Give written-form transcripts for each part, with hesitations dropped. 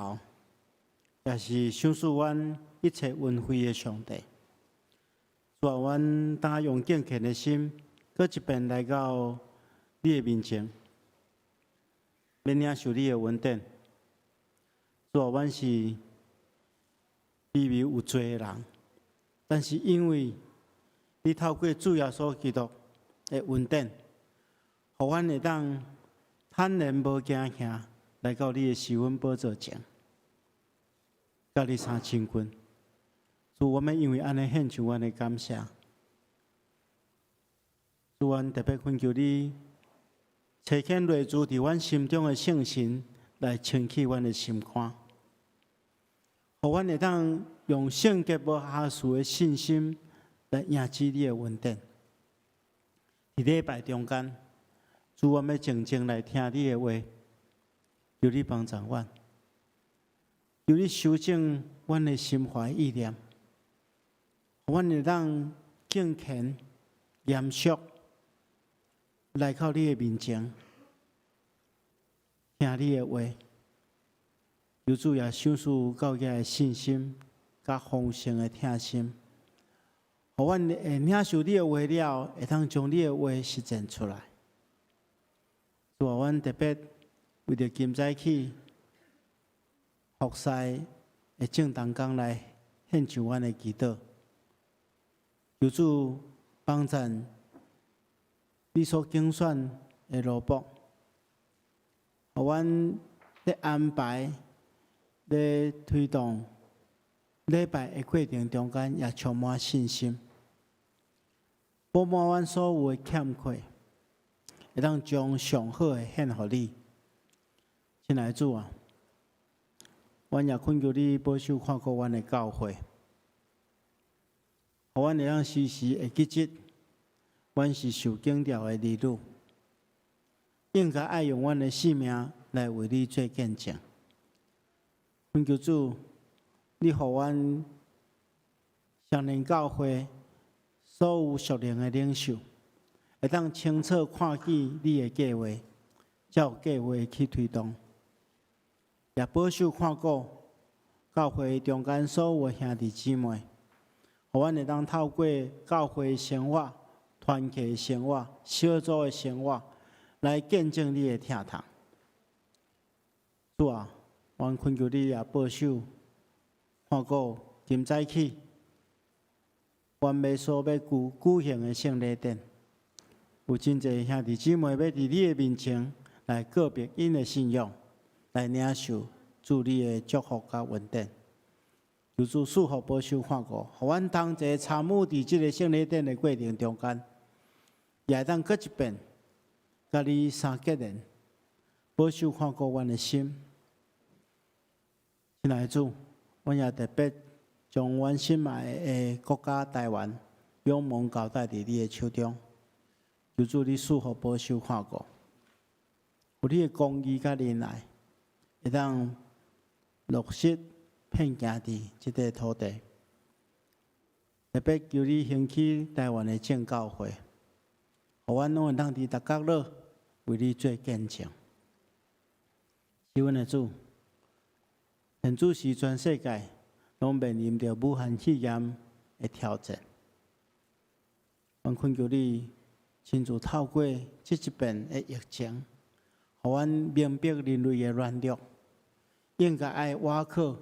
头，也是赏赐阮一切恩惠的上帝。主啊，阮当用敬虔的心，搁一遍来到你的面前，免领受你的恩典。主啊，阮是卑微有罪的人，但是因为你透过主耶稣基督的恩典，互阮会当坦然无惊吓来到你的施恩宝座前，甲你三亲近。主，我们因为安尼献上阮的感谢。主，阮特别恳求你差遣内住伫阮心中的圣神来清起阮的心肝，互阮会当用圣洁无瑕疵的信心来迎接你的恩典。伫礼拜中间，主，我们静静来听你的话，求你帮助阮，求你修正阮的心怀意念，互阮会当敬虔、严肃。来到你的面前，听你的话，求主也赏赐够格的信心，甲丰盛的听心，互阮会领受你的话了，会当将你的话实践出来。主啊，阮特别为着今早起服侍的正当工来献上阮的祈祷，求主帮助。你所竞选的萝卜，互阮咧安排、咧推动礼拜的过程中间，也充满信心，补满阮所有的欠缺，会当将上好的献互你。亲爱的主啊，阮也恳求你保守看顾阮的教会，互阮会当时时会记得。阮是受敬调的儿女，应该爱用阮的性命来为你做见证。恳求主，你互阮少年教会所有属灵的领袖，会当清楚看见你的计划，照计划去推动，也保守看顾教会中间所有的兄弟姊妹，互阮会当透过教会生活。团契的生活、小组的生活，来见证你的疼痛。主啊，阮恳求你也保守，看顾今早起，阮要所要举行的圣礼典，有真侪兄弟姊妹要伫你的面前来告别因的信仰，来领受主你的祝福甲恩典。求主赐福保守看顾，互阮同齐参与伫即个圣礼典的过程中间。也当搁一遍，甲你三结连，保守看顾阮的心。亲爱的主，阮也特别将阮心爱的国家台湾，仰望交代伫你的手中。求主你赐福保守看顾，有你的公义甲仁爱，会当落实遍行伫即个土地。特别求你兴起台湾的正教会。互阮拢会当伫逐角落为你做见证。是阮的主，现主是全世界拢面临着武汉肺炎的挑战。阮恳求你亲自透过这一遍的疫情，互阮明白人类的软弱，应该爱倚靠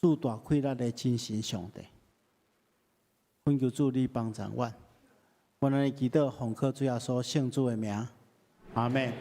赐大气力的真神上帝。恳求主你帮助阮。阮安尼祈祷，奉靠主耶稣圣主的名，阿门。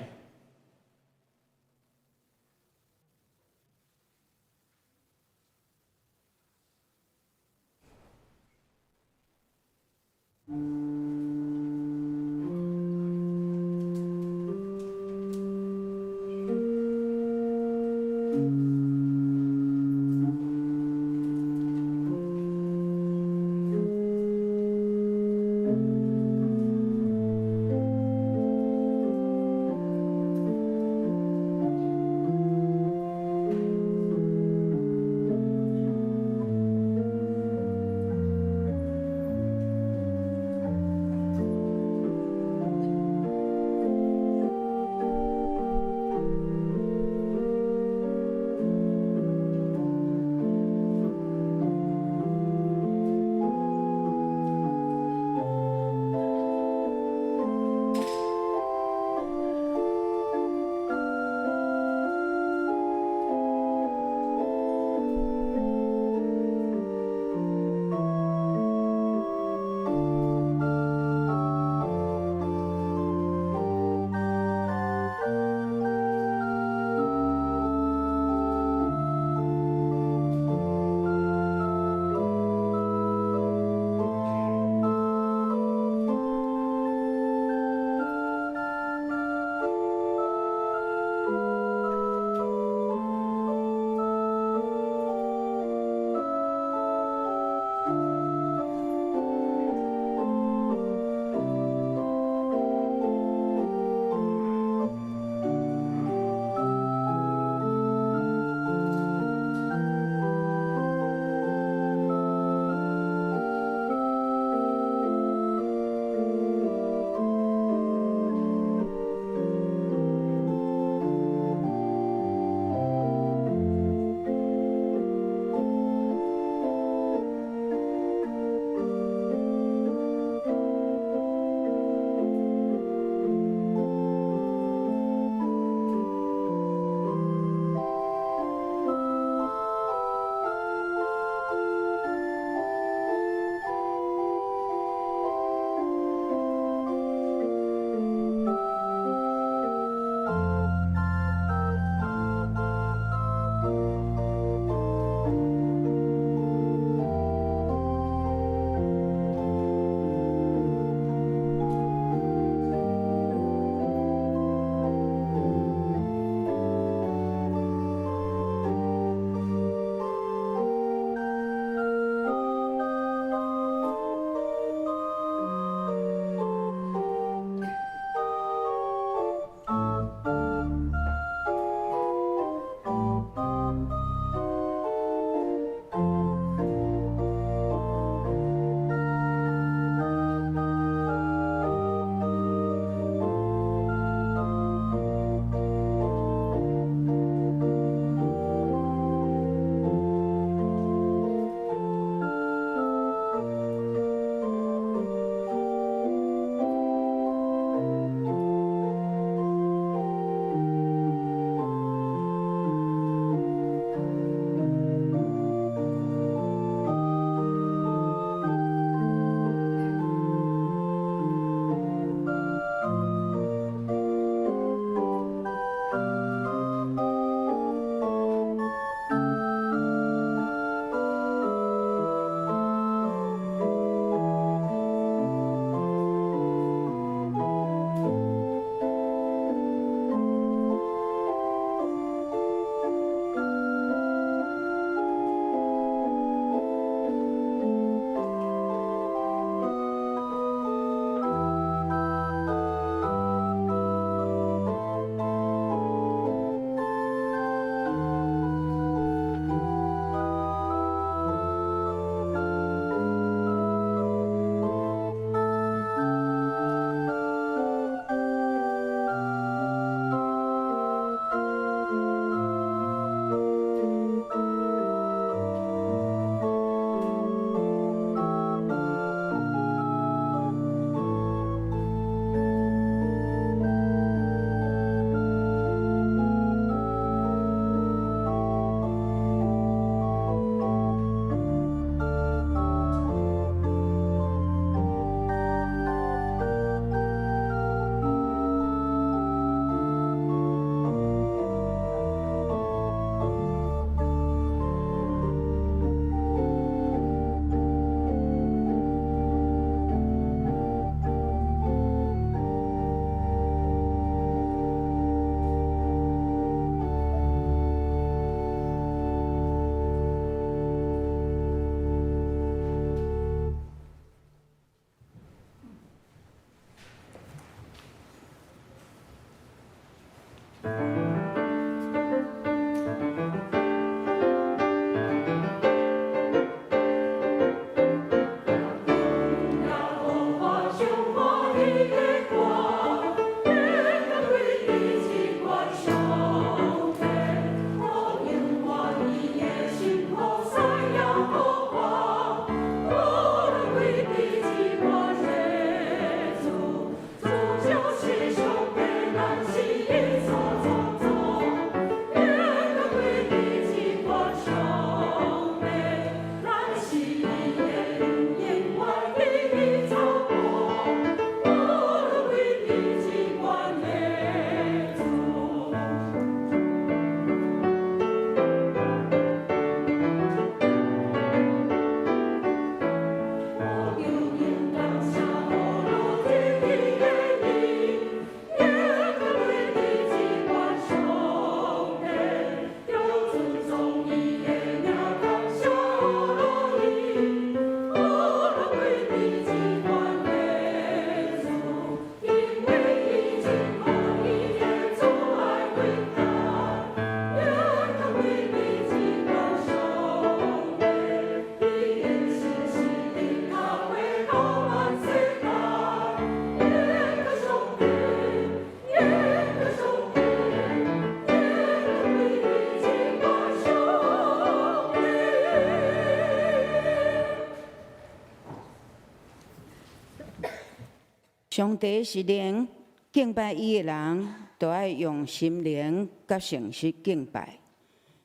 上帝是灵，敬拜伊的人，都爱用心灵甲诚实敬拜。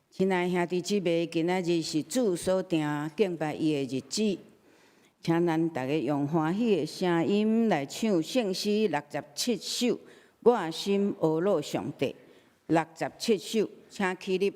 亲爱兄弟姊妹，今仔日是主所定敬拜伊的日子，请咱大家用欢喜的声音来唱圣诗67首。我心阿乐上帝67首，请起立。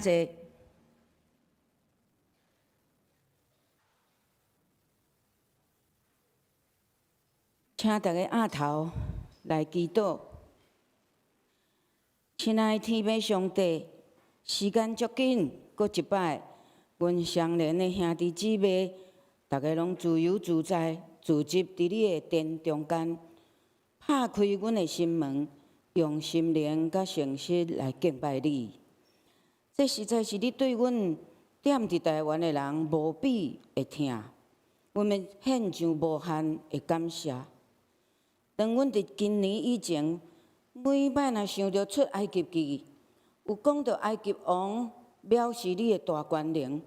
坐，请大家额头来祈祷。亲爱的天父上帝，时间足紧，搁一摆，阮相连的兄弟姊妹，大家拢自由自在，自集伫你的殿中间，拍开阮的心门，用心灵甲诚实来敬拜你。这实在是你对阮踮伫台湾的人无比的疼，阮们献上无限的感谢。当阮伫今年以前，每摆若想着出埃及记，有讲到埃及王藐视你的大权能，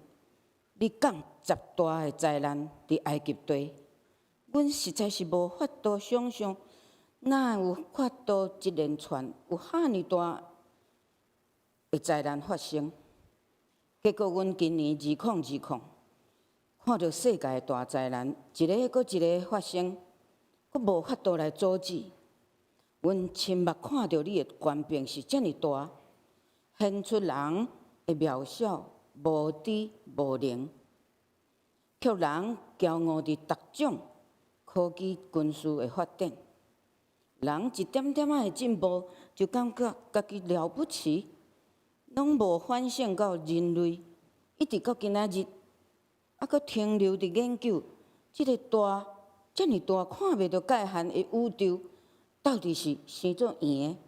你降10大的灾难伫埃及地，阮实在是无法度想象，哪有法度一连串有遐尼大的灾难发生。结果，阮今年2020，看到世界的大灾难一个搁一个发生，阁无法度来阻止。阮亲目看到你的权柄是遮尔大，显出人的渺小、无知、无能，却人骄傲伫逐种科技军事的发展。人一点点仔的进步，就感觉家己了不起，拢无反省到人类一直到今仔日，阁停留伫研究即个遮尔大看袂到界限的宇宙，到底是生做圆的、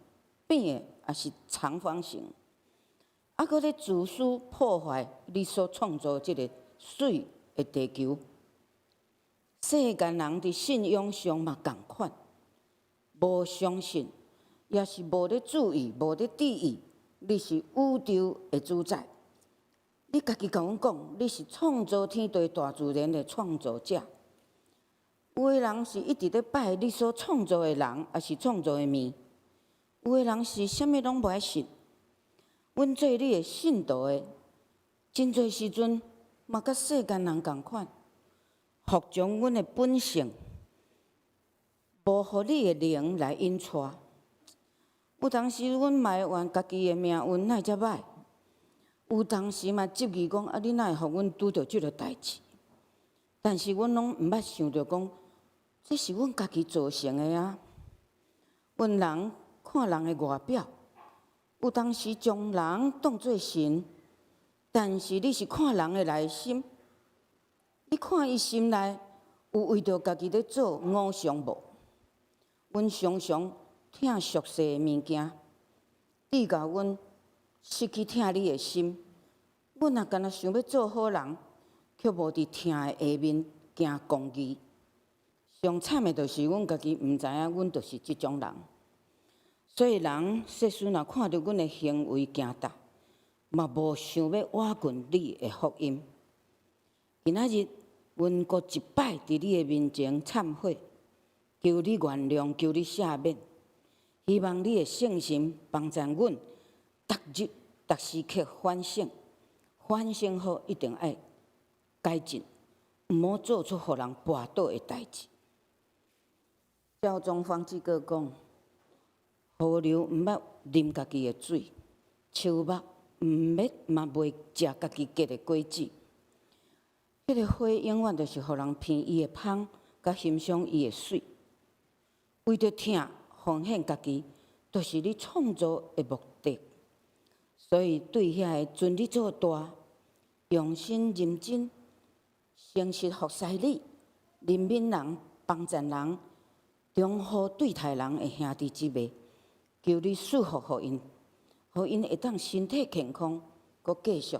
扁的，还是长方形？阁咧自私破坏你所创造即个水的地球，世间人伫信仰上嘛共款，无相信，也是无咧注意、无咧注意，你是宇宙的主宰。你家己甲阮讲，你是创造天地大自然的创造者。有的人是一直咧拜你所创造的人，也是创造的物；有的人是啥物拢无爱信。阮做你的信徒的，真侪时阵嘛甲世间人共款，服从阮的本性，无互你的灵来引带。有当时阮埋怨家己的命运哪会遮歹。有当时嘛质疑讲，你哪会互阮拄着即个代志？但是阮拢毋捌想着讲，这是阮家己造成的啊。阮人看人的外表，有当时将人当作神，但是你是看人的内心。你看伊心内有为着家己咧做偶像无？阮常常疼俗世的物件，你甲阮失去疼你的心，阮也干那想要做好人，却无伫疼的下面行公义。上惨的就是阮家己毋知影，阮就是即种人。所以人世事若看到阮的行为行达，嘛无想要挖滚你的福音。今仔日，阮阁一摆伫你的面前忏悔，求你原谅，求你赦免。希望你的圣心帮助阮。逐日、逐时刻反省，反省后一定爱改进，毋好做出互人跋倒的代志。教宗方济各讲，河流毋捌啉家己的水，树木毋捌嘛袂食家己结的果子。迄个花永远就是互人闻伊的香，甲欣赏伊的水。为着疼奉献家己，就是你创造的目的。所以，对遐个尊你做大、用心认真、诚实服侍你、怜悯人、帮助人、忠厚对待人的兄弟姊妹，求你赐福互因，互因会当身体健康，阁继续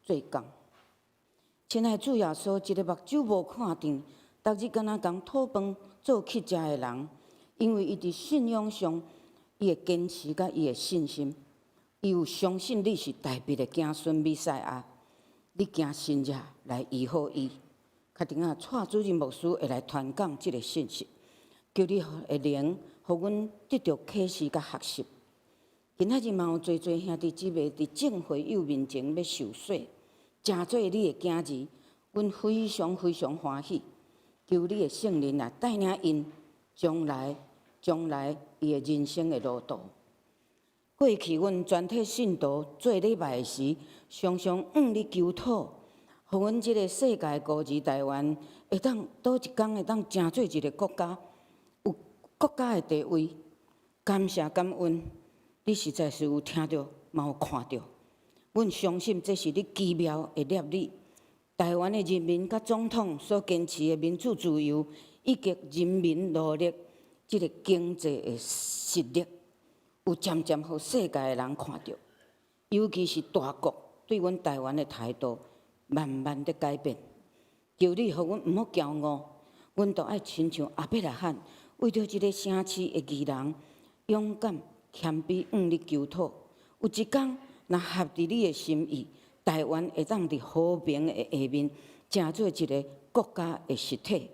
做工。亲爱的主耶稣，一个目睭无看见，逐日敢若共讨饭做乞食的人，因为伊伫信仰上，伊会坚持甲伊的信心。伊有相信你是大卫的子孙弥赛亚，你行神迹来医好伊。确定啊，蔡主任牧师会来传讲即个信息，求你的灵，互阮得到启示甲学习。今仔日嘛有侪兄弟姊妹伫正会友面前要受洗，诚做你的囝儿，阮非常非常欢喜。求你的圣灵来带领因将来伊的人生的路途。过去，阮全体信徒做礼拜时，常常向你求讨，互阮即个世界孤儿台湾会当倒一天会当成做一个国家，有国家的地位。感谢感恩，你实在是有听到，嘛有看到。阮相信这是你奇妙的业力。台湾的人民甲总统所坚持的民主自由，以及人民努力即个经济的实力。有渐渐互世界的人看到，尤其是大国对阮台湾的态度慢慢的改变。求你互阮毋好骄傲，阮都爱亲像阿伯来喊，为着一个城市的义人，勇敢谦卑向你求讨。有一天，若合伫你的心意，台湾会当伫和平的下面，成做一个国家的实体。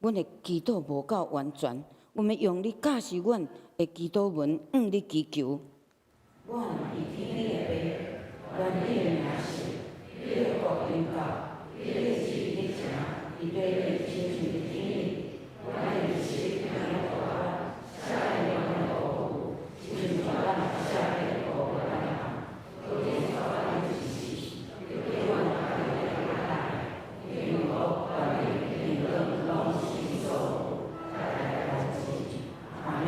阮的祈祷无够完全。我们用你教示阮的祈祷文，向你祈求。我以天你的爸，愿你的名是，你的国临到，你的旨意行，伫地里亲像伫天里。我的是咱的国安，下面咱的国父，就是咱下面的国安行，有点早安的信息，有点晚安的大爱，因我把你平等拢心受。阿门。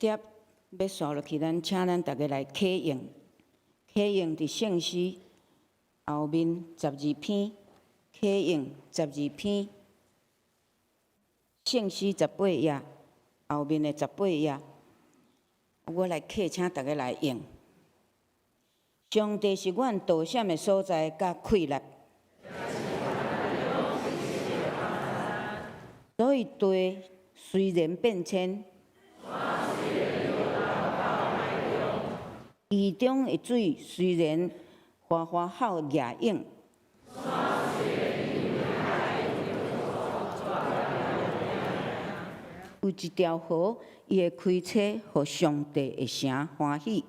接要刷落去，请咱大家来启用。启用伫圣诗后面12篇，启用12篇，圣诗18页，后面的18页，我来启，请大家来用。上帝是阮躲闪的所在，甲溃力。所以地虽然变迁，池中的水虽然哗哗好野涌，有一条河，伊会开车，互上帝的城欢喜。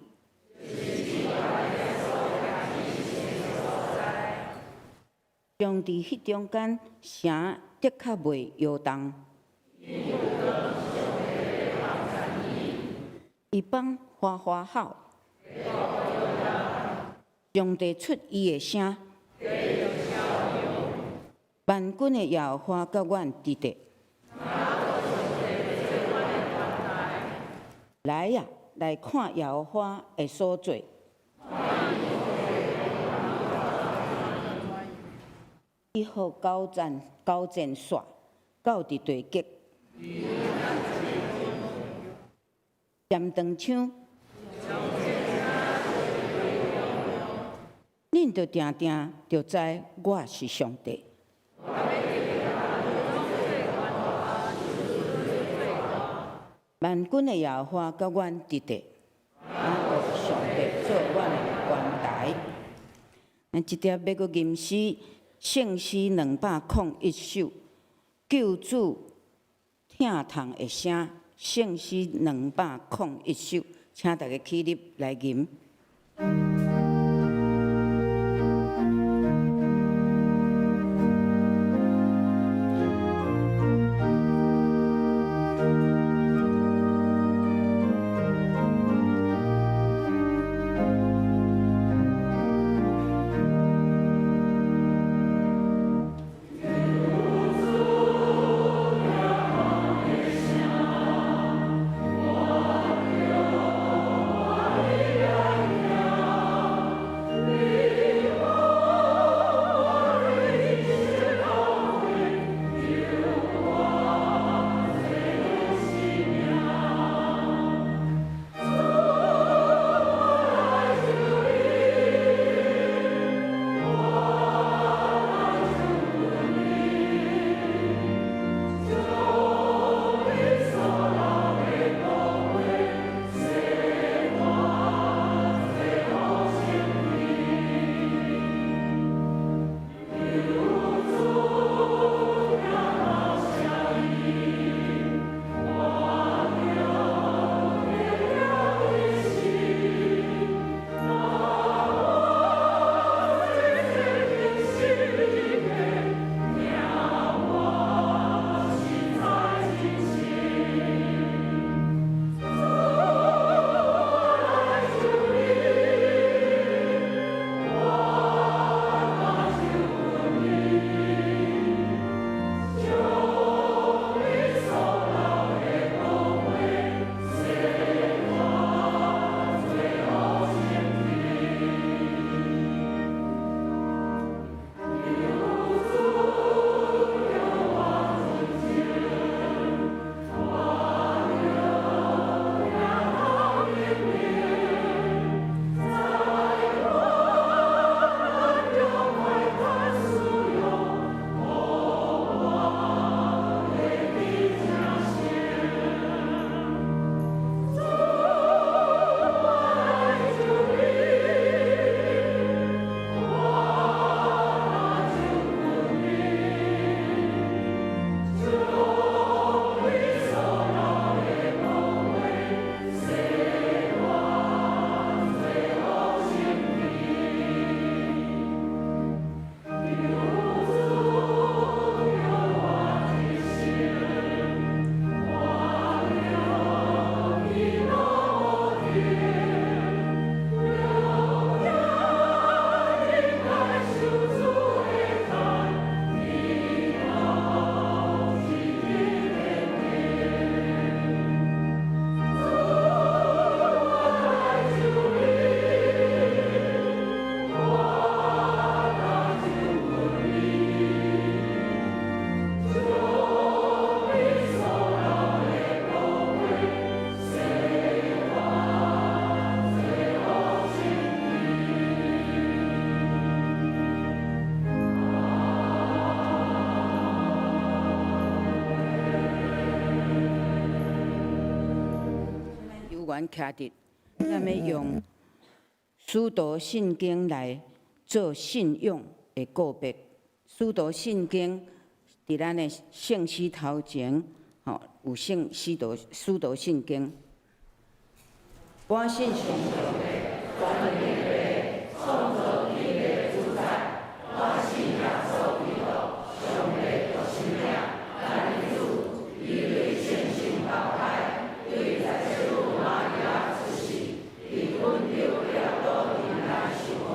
上帝迄中间，城的确袂摇动。伊帮花花好，上帝出伊的声，万军的耶和华甲阮伫地。来呀，来看耶和华的所做。伊互高战煞，到伫地极。剑长枪，恁着定定着知我是上帝。万军的耶和华甲阮伫地，上帝做阮的关台。咱即条要阁吟诗。圣诗201首，救主疼痛的声。圣诗201首，请大家起立来吟。元徛伫，咱要用使徒信经来做信用的告别。使徒信经伫咱的圣诗头前，有使徒信经。我信上帝，全能的主，创造天地主宰。我信耶稣基督，上帝独生命，咱的主，伊对圣心投胎，对在世母玛利亚出世，伫温柔了多平安受苦，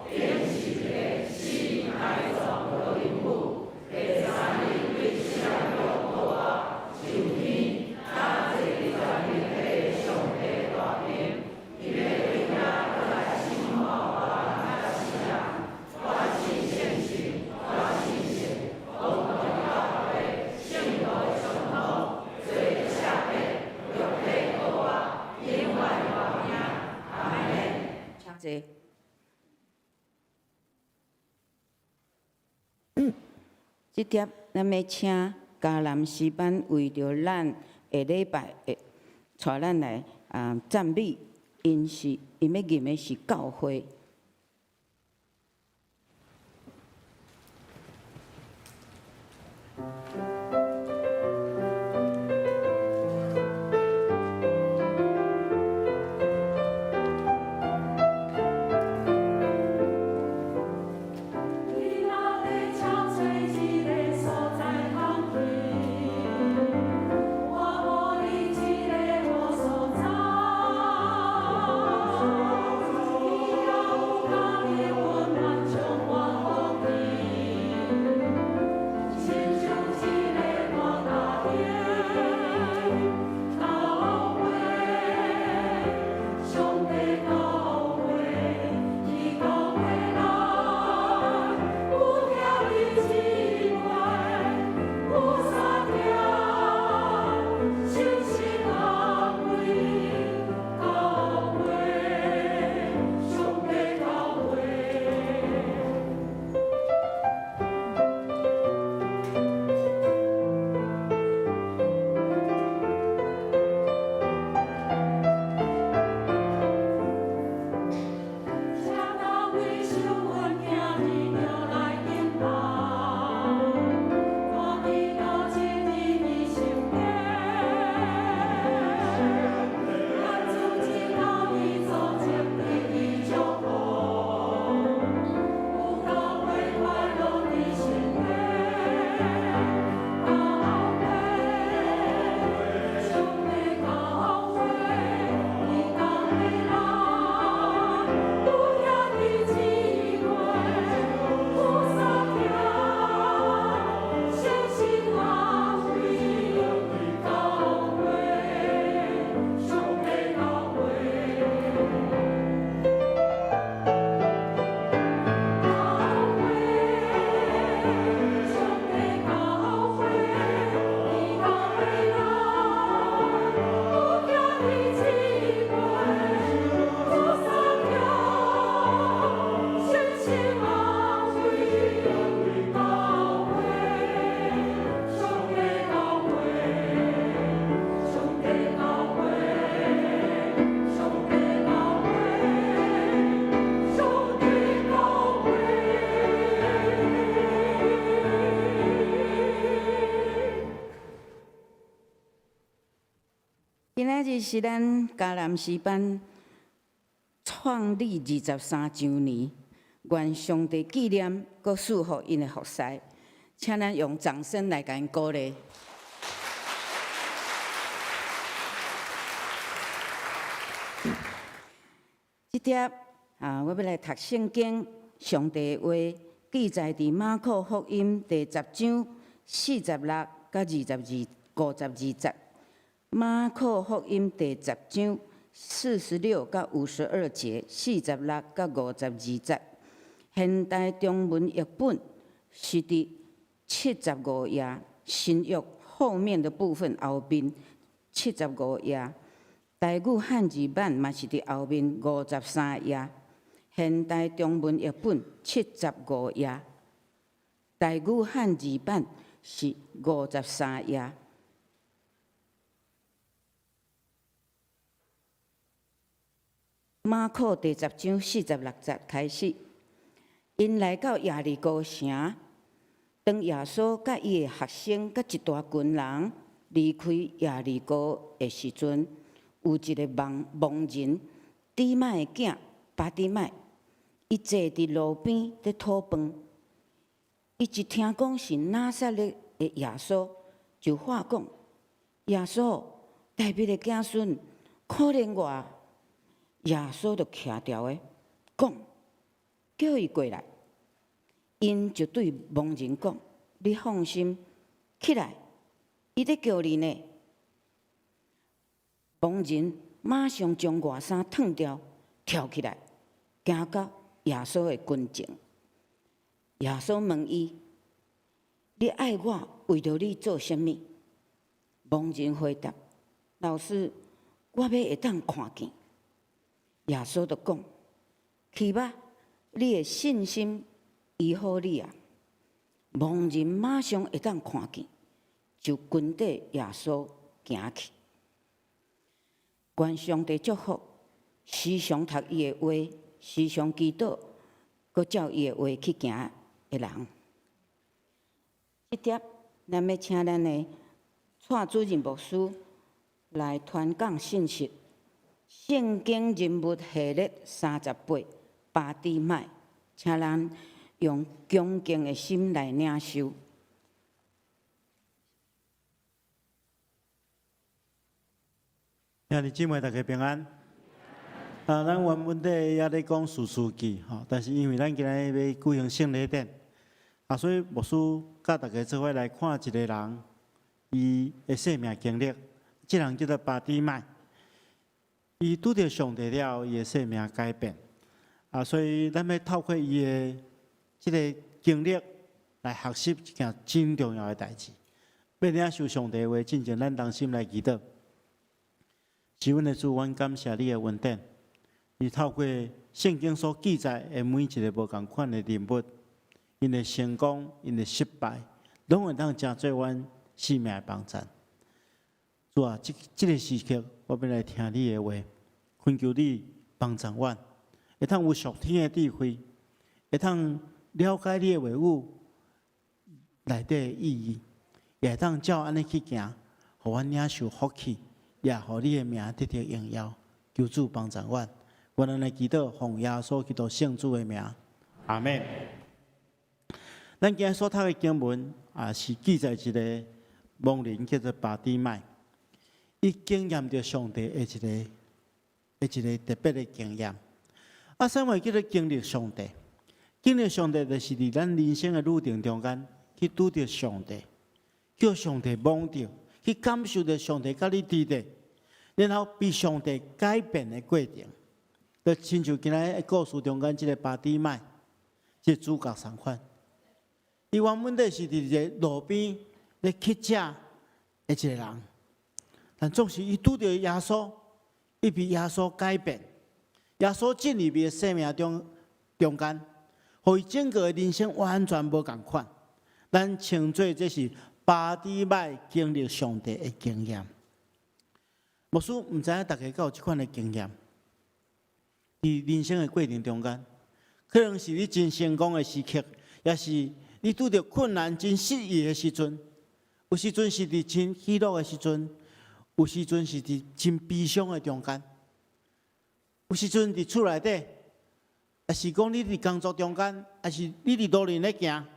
变是一个死哀壮的人物。第三日对圣约翰上天，他坐伫全能的上帝大名，因为为他来信号我那信仰，我信圣心，我信神，共同教会，圣道相通，罪赦免，肉体和我，永远活命。阿门。请坐。即帖咱要请嘉南诗班为着咱下礼拜带咱来赞美，因要吟的是教会。今仔日是咱嘉南诗班创立23周年，愿上帝纪念，搁祝福因的服侍，请咱用掌声来甲因鼓励。即帖我要来读圣经，上帝的话记载伫马可福音第10章46到52节。马可福音第10章46到52节，46到52节。现代中文译本是伫75页，新约后面的部分后面75页。台语汉字版嘛是伫后面53页。现代中文译本75页，台语汉字版是53页。马可第10章46节开始，因来到耶利哥城，当耶稣甲伊的学生甲一大群人离开耶利哥的时阵，有一个盲人，底麦的囝巴底麦，伊坐伫路边咧讨饭。伊一听讲是拿撒勒的耶稣，就话讲：耶稣，大卫的子孙，可怜我！耶稣就徛住的讲，叫伊过来。因就对盲人讲：你放心，起来，伊在叫你呢。盲人马上将外衫脱掉，跳起来，行到耶稣的跟前。耶稣问伊：你爱我为着你做甚物？盲人回答：老师，我要会当看见。耶稣就讲：去吧，你的信心医好你啊！盲人马上会当看见，就跟着耶稣行去。愿上帝祝福，时常读伊的话，时常祈祷，佮照伊的话去行的人。这点，咱要请咱的蔡主任牧师来传讲信息。圣经人物系列38，巴底麦，请咱用恭敬的心来领受。兄弟姊妹，大家平安。咱原本底也咧讲数数记，但是因为咱今日要举行圣礼典，所以牧师甲大家做伙来看一个人，伊的生命经历。这人叫做巴底麦，伊拄着上帝了，伊的生命改变。所以咱要透过伊的这个经历来学习一件真重要的代志。要领受上帝的话，进前咱同心来祈祷。是阮的主，阮感谢你的恩典。你透过圣经所记载的每一个无同款的人物，因的成功、因的失败，拢会当成做阮生命的帮助。主啊，这个时刻，我要来听你的话，恳求你帮助阮，会当有属天的智慧，会当了解你的话语内底的意义，也会当照安尼去行，互阮领受福气，也互你的名得到荣耀。求主帮助阮，我们来祈祷，奉耶稣基督圣主的名，阿门。咱今日所读的经文是记载一个盲人叫做巴底麦。伊经验着上帝的一个特别的经验。什么叫做经历上帝？经历上帝就是伫咱人生的路程中间去拄着上帝，叫上帝望着，去感受着上帝甲你伫地，然后被上帝改变的过程。就亲像今日的故事中间这个巴底麦，这主角同款。伊原本是伫一个路边咧乞食的一个人。但总是伊拄着耶稣，伊被耶稣改变，耶稣进入伊的生命中间，互伊整个的人生完全无共款。咱称作这是巴底麦经历上帝的经验。牧师毋知影大家有即款的经验，伫人生的过程中间，可能是你真成功的时刻，也是你拄着困难、真失意的时阵，有时阵是伫真喜乐的时阵。有时阵是伫真悲伤的中间，有时阵伫厝内底，也是讲你伫工作中间，也是你伫路里咧行。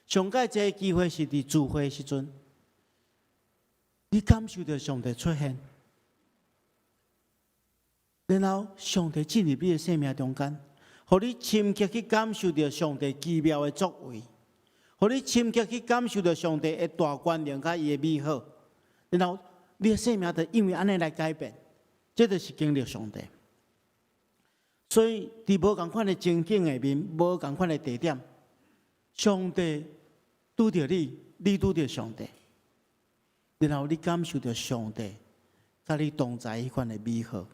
上界这个机会是伫聚会的时阵，你感受到上帝出现，然后上帝进入你的生命中间，互你深刻去感受到上帝奇妙的作为，互你深刻去感受到上帝的大权量甲伊的美好，然后。你的生命就因为安尼来改变，这就是经历上帝。所以，伫无共款的情景下面，无共款的地点，上帝拄着你，你拄着上帝，然后你感受到上帝甲你同在迄款的美好。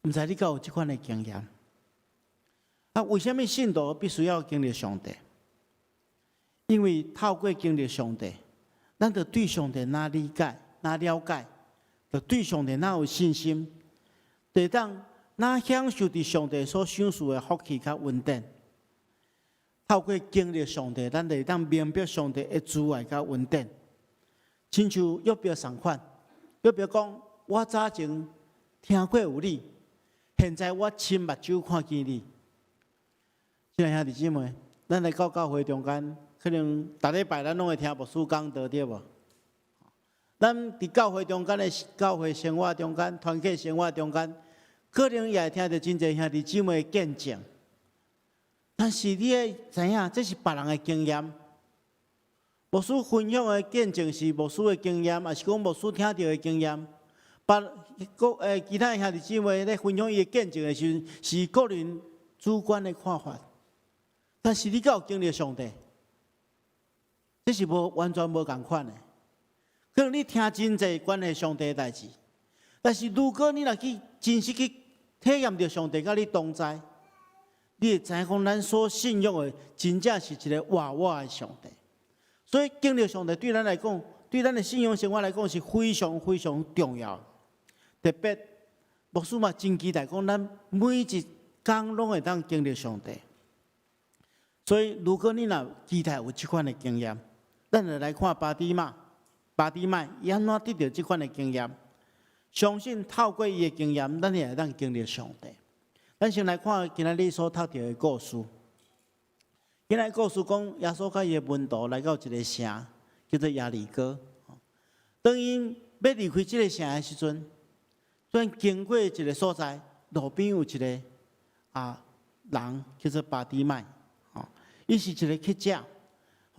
毋知你敢有即款的经验？为什么信徒必须要经历上帝？因为透过经历上帝，咱就对上帝哪理解。哪了解，就对上帝哪有信心，就当哪享受伫上帝所赏赐的福气较稳定。透过经历上帝，咱会当明白上帝的慈爱较稳定。亲像约伯同款，约伯讲：我早前听过有你，现在我亲目睭看见你。亲爱兄弟姊妹，咱来到教会中间，可能逐礼拜咱拢会听牧师讲道，对无？咱伫教会中间的教会生活中间、团契生活中间，可能也会听到真侪兄弟姊妹的见证。但是你会知影，这是别人的经验。牧师分享的见证是牧师的经验，也是讲牧师听到的经验。其他兄弟姊妹咧分享伊的见证的时候，是个人主观的看法。但是你敢有经历上帝，这是完全无共款的。可能你听真侪关系上帝的代志，但是如果你若去真实去体验到上帝甲你同在，你会知影讲，咱所信仰的真正是一个活我的上帝。所以经历上帝对咱来讲，对咱的信仰生活来讲是非常非常重要。特别牧师嘛真期待讲，咱每一天拢会当经历上帝。所以如果你若期待有这款的经验，咱就来看巴底麦，伊安怎得到这款的经验？相信透过伊的经验，咱也会当经历上帝。咱先来看今仔日所读到的故事。今仔故事讲，耶稣甲伊的门徒来到一个城，叫做耶利哥。当因要离开这个城的时阵，突然经过一个所在，路边有一个人叫做巴底麦，伊是一个乞食，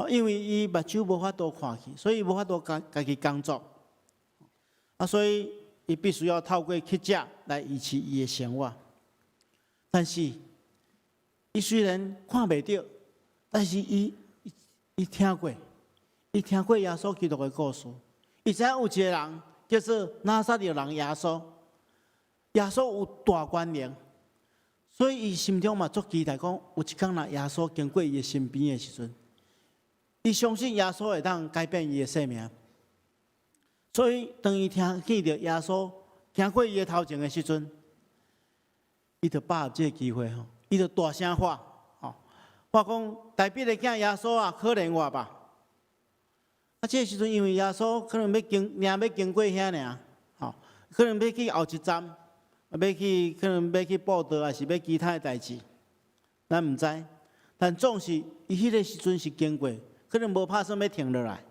因为伊目睭无法度看去，所以无法度家己工作，所以伊必须要透过乞食来维持伊的生活。但是，伊虽然看袂到，但是伊听过耶稣基督的故事。伊知影有一个人叫做拿撒勒人耶稣，耶稣有大权能，所以伊心中嘛足期待讲，有一天若耶稣经过伊的身边的时阵，伊相信耶稣会当改变伊的生命。所以当伊见到耶稣经过伊的头前的时阵，伊就把握这个机会吼，伊就大声喊，话讲大比的囝耶稣啊，可怜我吧！这个时阵因为耶稣可能要经过遐尔，可能要去后一站，可能要去报道，还是要其他的代志，咱唔知。但总是伊迄个时阵是经过，可能无打算要停落来。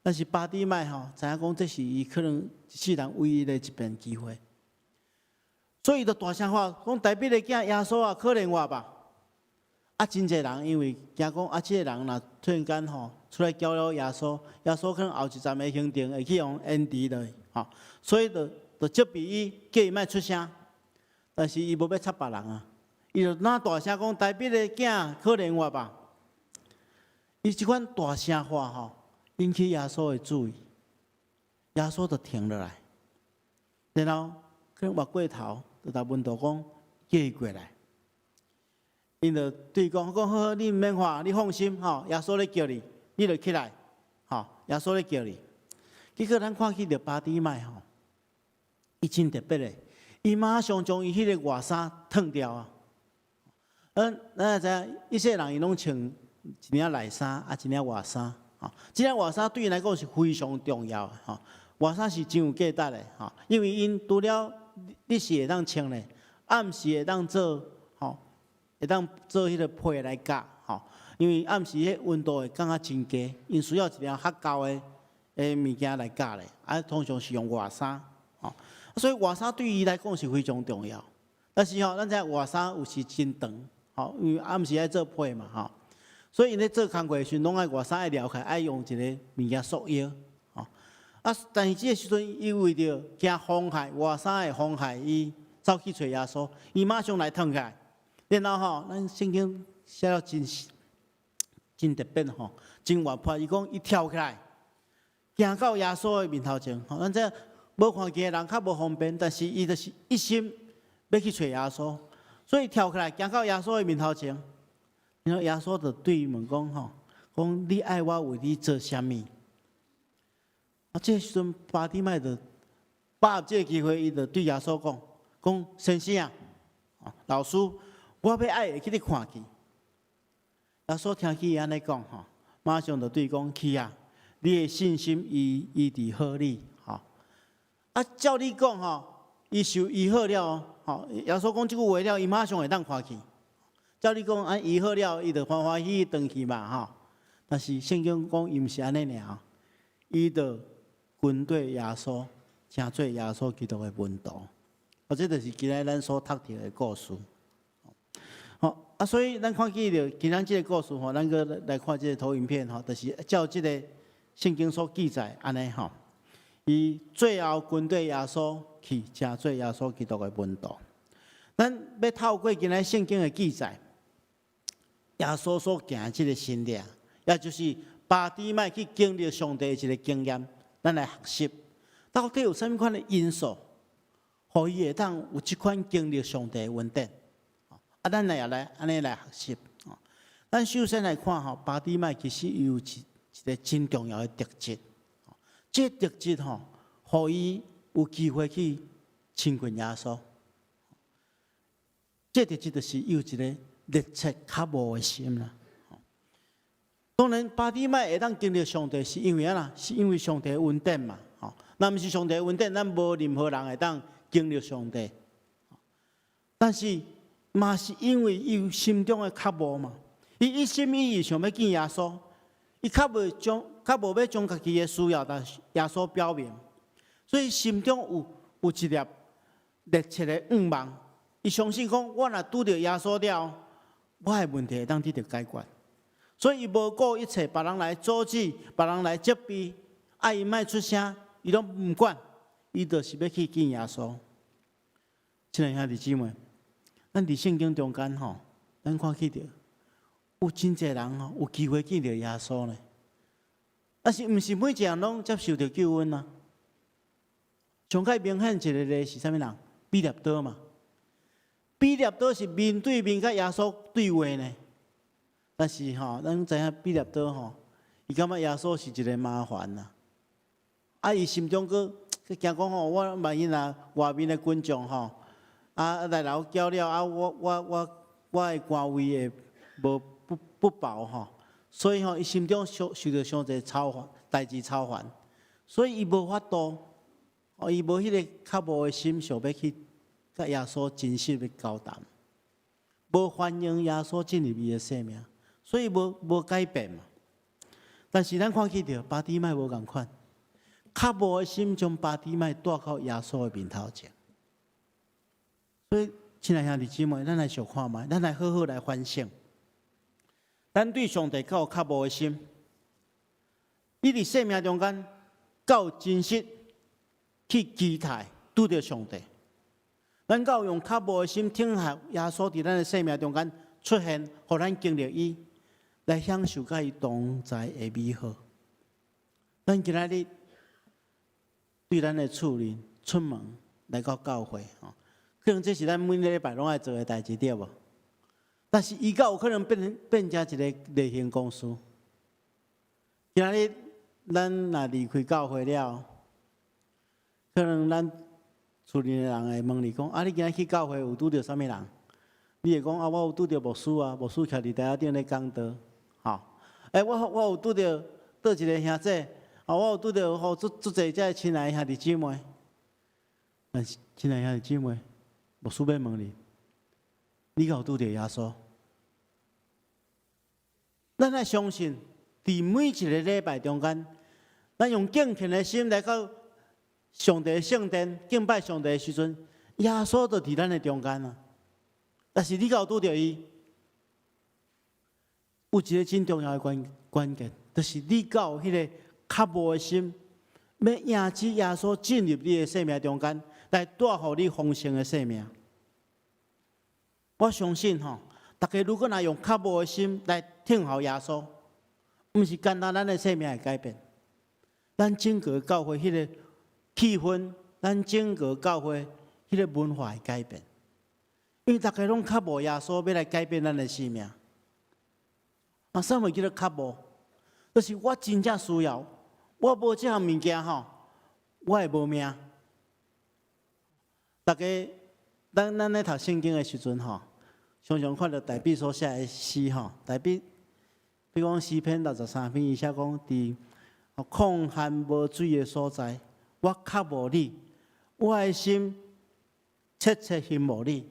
但是巴底麦知影讲这是伊可能世人唯一的一片机会。所以就大声喊讲：大比的囝耶稣啊，可怜我吧！真侪人因为惊讲这个人若突然间出来交了耶稣，耶稣可能后一站的行程会去用延迟落，所以就责备伊，叫伊莫出声。但是伊无要插别人啊，伊就拿大声讲：大比的囝，可怜我吧！伊即款大声话引起耶稣的注意，耶稣就停落来，然后可能越过头。就甲门徒讲，叫伊过来。因就对伊讲，好，你毋免怕，你放心，耶稣咧叫你，你就起来，耶稣咧叫你。结果咱看去着巴底麦伊真特别的，伊马上将伊迄个外衫脱掉啊。咱也知影，一些人伊拢穿一领内衫，一领外衫，这领外衫对因来讲是非常重要的，外衫是真有价值的，因为因除了日时会当穿咧，暗时会当做会当做迄个被来夹，因为暗时迄温度会降啊真低，因需要一条较厚的物件来夹咧，通常是用外衫，所以外衫对伊来讲是非常重要。但是咱知影外衫有时真长，因为暗时爱做被嘛，所以因咧做工课时拢爱外衫爱撩开，爱用一个物件束腰，但是这个时阵，伊为着惊风害，外衫会风害，伊走去找耶稣，伊马上来脱起来。然后咱圣经写了真特别真活泼。伊讲伊跳起来，行到耶稣的面头前。咱这无看见的人较无方便，但是伊就是一心要去找耶稣，所以跳起来行到耶稣的面头前。然后耶稣就对伊问讲讲你爱我为你做啥物？这时阵巴底麦就把握这个机会，伊就对耶稣讲：先生啊，老师，我要爱会去你看去。耶稣听起伊安尼讲吼，马上就对讲去啊，你的信心医治好你，吼。啊，照你讲吼，伊受医好了，吼，耶稣讲即句话了，伊马上会当看去。照你讲，医好了，伊就欢欢喜喜回去嘛，吼。但是圣经讲伊毋是安尼尔，伊就跟对耶稣，成做耶稣基督的门徒。这就是今仔咱所读到的故事。好啊，所以咱看见着今仔这个故事吼，咱个来看这个投影片吼，就是照这个圣经所记载安尼吼。伊最后跟对耶稣去，成做耶稣基督的门徒。咱要透过今仔圣经的记载，耶稣所行这个心理，也就是巴底麦去经历上帝一个经验，咱来学习到底有啥物款的因素。互伊会当有即款经历上帝的恩典，啊，咱也来安尼来学习。咱首先来看吼，巴底麦其实有一个真重要的特质，这特质吼，互伊有机会去亲近耶稣。这特质就是有一个热切渴慕的心啦。当然，巴底麦会当经历上帝，是因为啊，是因为上帝的恩典嘛。吼，那毋是上帝的恩典，咱无任何人会当经历上帝，但是嘛是因为伊有心中的渴慕嘛，伊一心一意想要见耶稣，伊较无要将家己的需要但耶稣表明，所以心中有一粒热切的愿望，伊相信讲，我若拄着耶稣了，我的问题会当得到解决，所以伊无顾一切，别人来阻止，别人来责备，爱伊莫出声，伊拢毋管。伊就是要去见耶稣。亲爱兄弟姊妹，咱伫圣经中间吼，咱看去着有真侪人吼有机会见到耶稣呢。但是毋是每一个人拢接受到救恩啊？上较明显一个例是啥物人？彼得多嘛。彼得多是面对面甲耶稣对话呢。但是吼，咱知影彼得多吼，伊感觉耶稣是一个麻烦呐。啊，伊心中佫惊讲吼，我万一若外面的群众吼，啊来老叫了啊，我的官位会不保吼，所以吼，伊心中受到伤侪代志操烦，所以伊无法度，伊无迄个较无的心，想要去甲耶稣真实的交谈，无欢迎耶稣进入伊的生命，所以无改变嘛。但是咱看起着巴底麦无共款。较无的心将巴底麦带到耶稣的面头前，所以亲爱兄弟姊妹，咱来小看卖，咱来好好来反省。咱对上帝较有较无的心，你伫生命中间够真实去期待拄着上帝，咱够用较无的心听候耶稣伫咱的生命中间出现，互咱经历伊，来享受甲伊同在的美好。咱今仔日。对咱的厝里出门来到教会，可能这是咱每个礼拜拢爱做的代志，对无？但是伊有可能变成一个例行公事。今日咱若离开教会了，可能咱厝里的人会问你讲：啊，你今日去教会有拄着啥物人？你会讲：啊，我有拄着牧师啊，牧师徛伫台下顶咧讲道，吼。我有拄着倒一个兄弟。我有拄到好足侪遮亲爱兄弟姊妹，但是亲爱兄弟姊妹，牧师要问你，你有拄到耶稣？咱要相信，伫每一个礼拜中间，咱用敬虔的心来到上帝的圣殿敬拜上帝的时阵，耶稣就伫咱的中间啊。但是你有拄到伊，有一个真重要的关键，就是你有迄个。较无的心，要迎接耶稣进入你的生命中间，来带予你丰盛的生命。我相信吼，大家如果若用较无的心来听候耶稣，毋是简单咱的生命会改变，咱整个教会迄个气氛，咱整个教会迄个文化会改变，因为大家拢较无耶稣要来改变咱的生命。啊，啥物叫做较无？就是我真正需要。我无这项物件吼，我会无命。大家咱咧读圣经的时阵吼，常常看到大笔所写的诗吼，大笔，比如讲诗篇63篇，伊写讲伫旷旱无水的所在，我较无你，我的心切切羡慕你。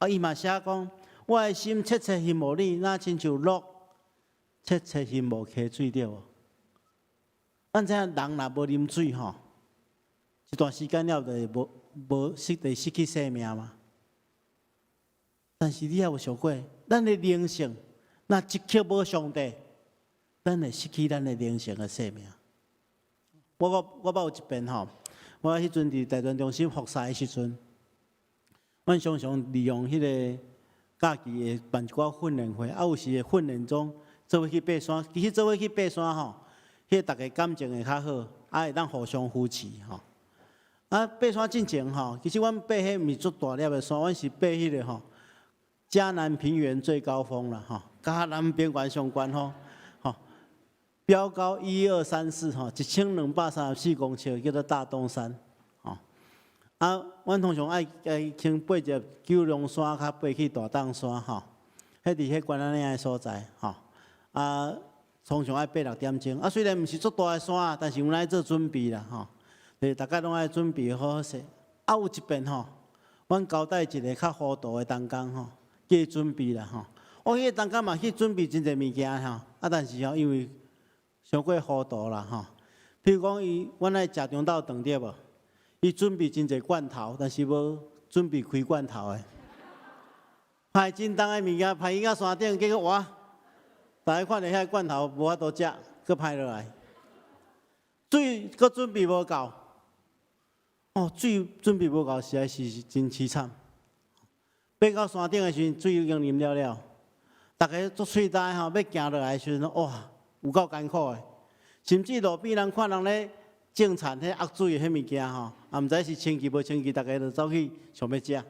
伊嘛写讲，我的心切切羡慕你，那亲像鹿切切羡慕溪水着无？咱知影人若无啉水吼，一段时间了就会无失去生命嘛。但是你也有想过，咱的灵性若一刻无上帝，咱会失去咱的灵性的生命。我捌有一遍吼，我迄阵伫大专中心服侍的时阵，阮常常利用迄个假期会办一寡训练会，有时会训练中做伙去爬山，其实做伙去爬山吼，迄大家感情会较好，会当互相扶持吼。爬山进前吼，其实阮爬迄毋是足大粒的山，阮是爬迄个吼。嘉南平原最高峰了哈，嘉南边关上关吼，标高1234哈，1234公尺，叫做大东山，阮通常爱先爬一九龙山，较爬去大东山吼，迄伫迄关仔岭的所在通常爱爬6点钟，虽然毋是足大的山，但是阮爱做准备啦吼，大家拢爱准备好势。有一遍吼，阮交代一个较糊涂的同工吼。去准备啦吼，我迄个当间嘛去准备真侪物件吼，但是因为伤过糊涂啦吼。譬如讲阮爱食中昼顿对无？伊准备真侪罐头，但是无准备开罐头的，派真重的物件派去到山顶，结果哇，大家看到遐罐头无法度食，搁派落来，水搁准备无够，水准备无够，实在是真凄惨。爬到山顶的时阵，水已经啉了，大家做喙呆吼，要行落来的时阵，哇，有够艰苦的。甚至路边人看人咧种田，迄压水的迄物件吼，也毋知是清气无清气，大家就走去想要食。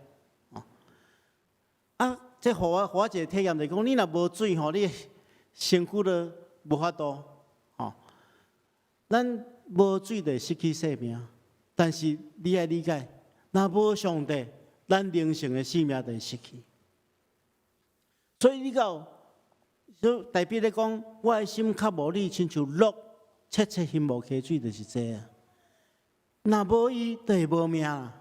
这互我一个体验，就是讲，你若无水吼，你身躯都无法度吼。咱无水就失去生命，但是你爱理解，若无上帝。咱灵性的性命就会失去，所以你讲，代表咧讲，我的心较无你，亲像鹿切切羡慕溪水，就是这啊。若无伊，就会无命啦。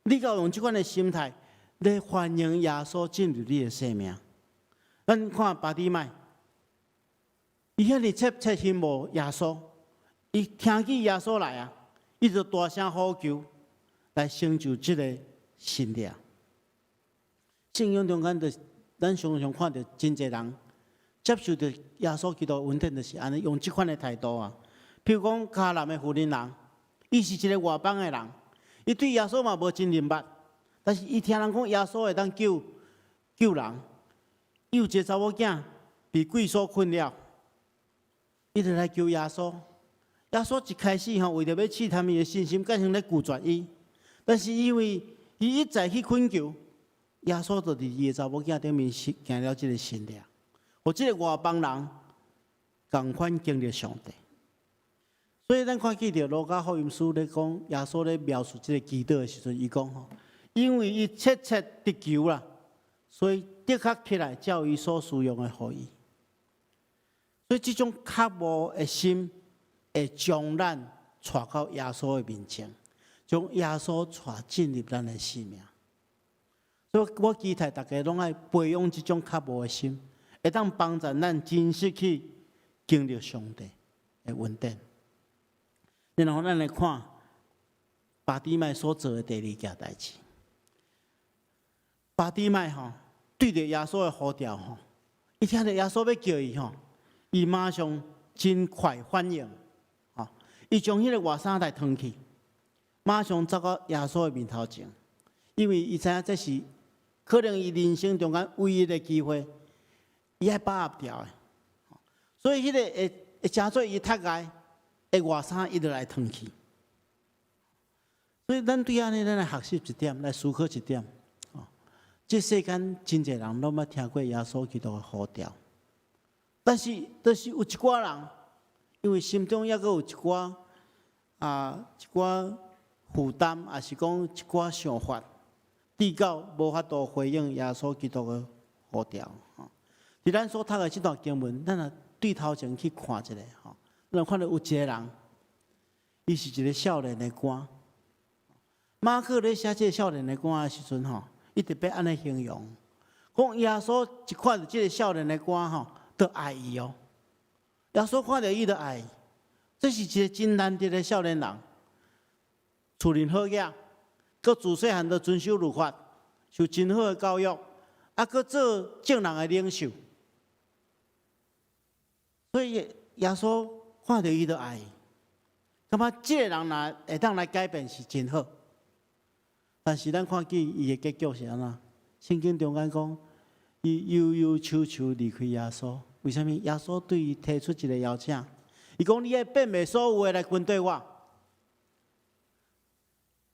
你要用这款的心态来欢迎耶稣进入你的生命。咱看巴底麦，伊遐尼切切羡慕耶稣，伊听见耶稣来啊，伊就大声呼求，来成就这个。信仰，圣经中间咱常常看到真侪人接受到耶稣基督恩典，就是安尼用这款的态度啊。譬如讲迦南的妇人人，伊是一个外邦的人，伊对耶稣嘛无真认捌，但是伊听人讲耶稣会当救人，伊有一个查某囝被鬼所困了，伊就来求耶稣。耶稣一开始为着要试探伊的信心，改成咧拒绝伊，但是因为伊一再去恳求，耶稣就伫伊个查某囝顶面行了这个信仰，互这个外邦人共款经历上帝。所以咱看见着路加福音书咧讲，耶稣咧描述这个基督的时阵，伊讲吼，因为伊切切得救啦，所以的确起来照伊所需用的予伊。所以这种渴慕的心，会将咱带到耶稣的面前。将耶稣带进入咱的生命，所以我期待大家拢爱培养这种渴慕的心，会当帮助咱真实去经历上帝的恩典。然后咱来看巴底麦所做的第二件代志。巴底麦对着耶稣的呼召伊听到耶稣要叫伊伊马上真快反应伊将迄个外衫带脱去。马上走到耶稣的面头前，因为伊知影这是可能伊人生中间唯一的机会，伊爱把握掉的。所以迄个会成做伊脱爱的外衫，伊就来脱去。所以咱对安尼，咱来学习一点，来思考一点。这世间真侪人拢捌听过耶稣基督的呼召，但是就是有一寡人，因为心中抑阁有一寡负担，也是讲一寡想法，地教无法度回应耶稣基督的呼召。伫咱所读的这段经文，咱也对头前去看一下，咱看到有一个人，伊是一个少年的官。马可咧写这个少年的官的时阵，伊特别安尼形容，讲耶稣一看到这个少年的官，就爱伊哦。耶稣看到伊就爱，这是一个真难得的少年人，处人好嘢，佮自细汉就遵守律法，受真好的教育，佮做正人的领袖。所以耶稣看到伊就爱，感觉这个人若会当来改变是真好。但是咱看见伊的结局是安怎？圣经中间讲，伊忧忧愁愁离开耶稣。为什么？耶稣对伊提出一个邀请，伊讲：你要变卖所有的来跟对我。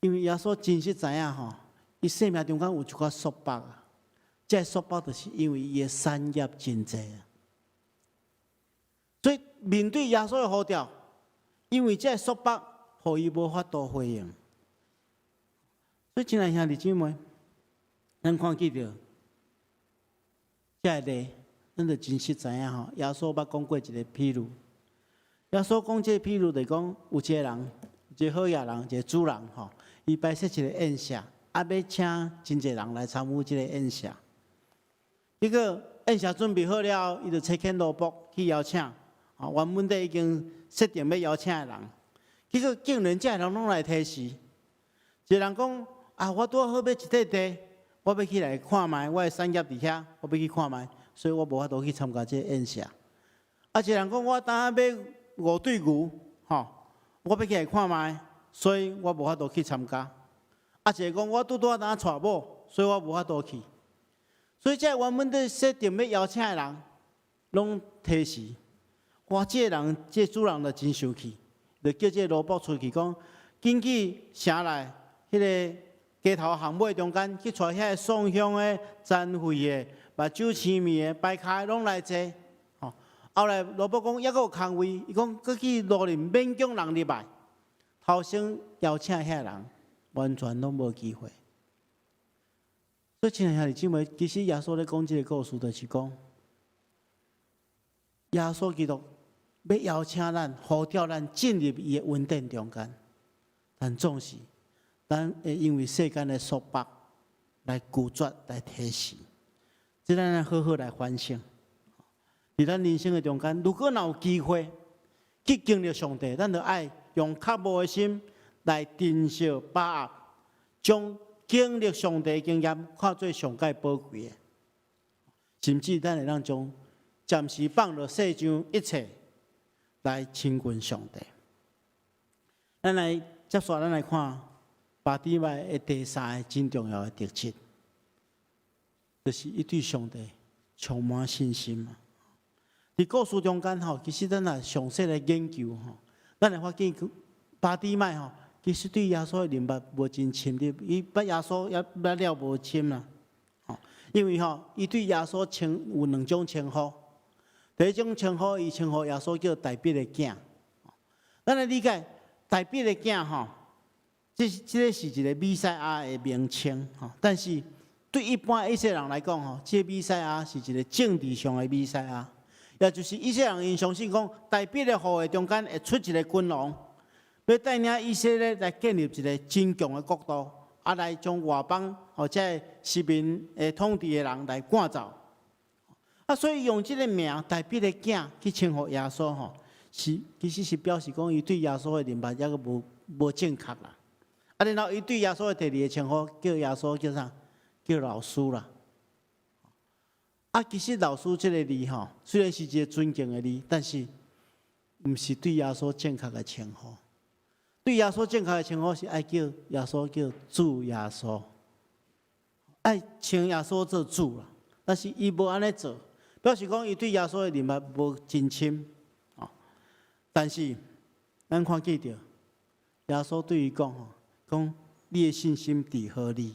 因为耶稣真实知影伊生命中间有一寡束缚啊。这束缚就是因为伊的产业真济啊。所以面对耶稣的呼召，因为这束缚，互伊无法度回应。所以，亲爱兄弟姊妹，咱看见着这个例，咱就真实知影耶稣捌讲过一个譬喻。耶稣讲这个譬喻，就是讲有一个人，一个好野人，一个主人伊摆设一个宴席，要请真济人来参与这个宴席。结果宴席准备好了，伊就切遣罗卜去邀请。原本已经设定要邀请的人，结果竟然这人拢来提示。一个人讲。我拄好买一块地，我要去来看卖，我的产业伫遐，我要去看卖，所以我无法度去参加这个宴席。一个人讲，我当下买5对牛，我要去来看卖，所以我无法度去参加。一个讲，我拄当下带某，所以我无法度去。所以这原本在设定要邀请的人，拢提示，这个人，这主人就真生气，就叫这罗卜出去讲，紧去城内迄个。街头巷尾中间去带遐送香的、잔费的、目睭青面的、摆卡拢来坐。后来罗卜讲，抑阁有空位，伊讲阁去路林勉强人入来，头先邀请遐人，完全拢无机会。所以，亲爱兄弟姊妹，其实耶稣咧讲这个故事，就是讲耶稣基督要邀请咱、呼召咱进入伊的恩典中间，但总是。咱会因为世间的束缚来拒绝、来提示，这咱好好来反省。伫咱人生的中间，如果若有机会去经历上帝，咱就爱用较无的心来珍惜把握，将经历上帝的经验看作上界宝贵的，甚至咱会当将暂时放落世上一切来亲近上帝。咱来接续，咱来看。巴底买的第三个真重要的特质，就是伊对上帝充满信心。伫故事中间其实咱若详细来研究咱会发现巴底买其实对耶稣的认捌无真深入，伊捌耶稣也捌了无深啦。因为伊对耶稣有2种称呼，第一种称呼伊称呼耶稣叫代笔的囝。咱来理解代笔的囝这个是一个弥赛亚的名称，但是对一般以色列人来讲，这个弥赛亚是一个政治上的弥赛亚，也就是以色列人因相信讲，代表的后裔中间会出一个君王，要带领以色列来建立一个真强的国度，来将外邦或者士民的统治的人来赶走。所以用这个名代表的囝去称呼耶稣，其实是表示讲伊对耶稣的认识还阁无正确啦。然后伊对耶稣的第二个称呼叫耶稣叫啥？叫老师啦。其实老师这个字虽然是一个尊敬的字，但是毋是对耶稣正确的称呼。对耶稣正确的称呼是爱叫耶稣叫主耶稣，爱称耶稣做主啦。但是伊无安尼做，表示讲伊对耶稣的认识无真深。但是咱看见着耶稣对伊讲讲你的信心伫何里？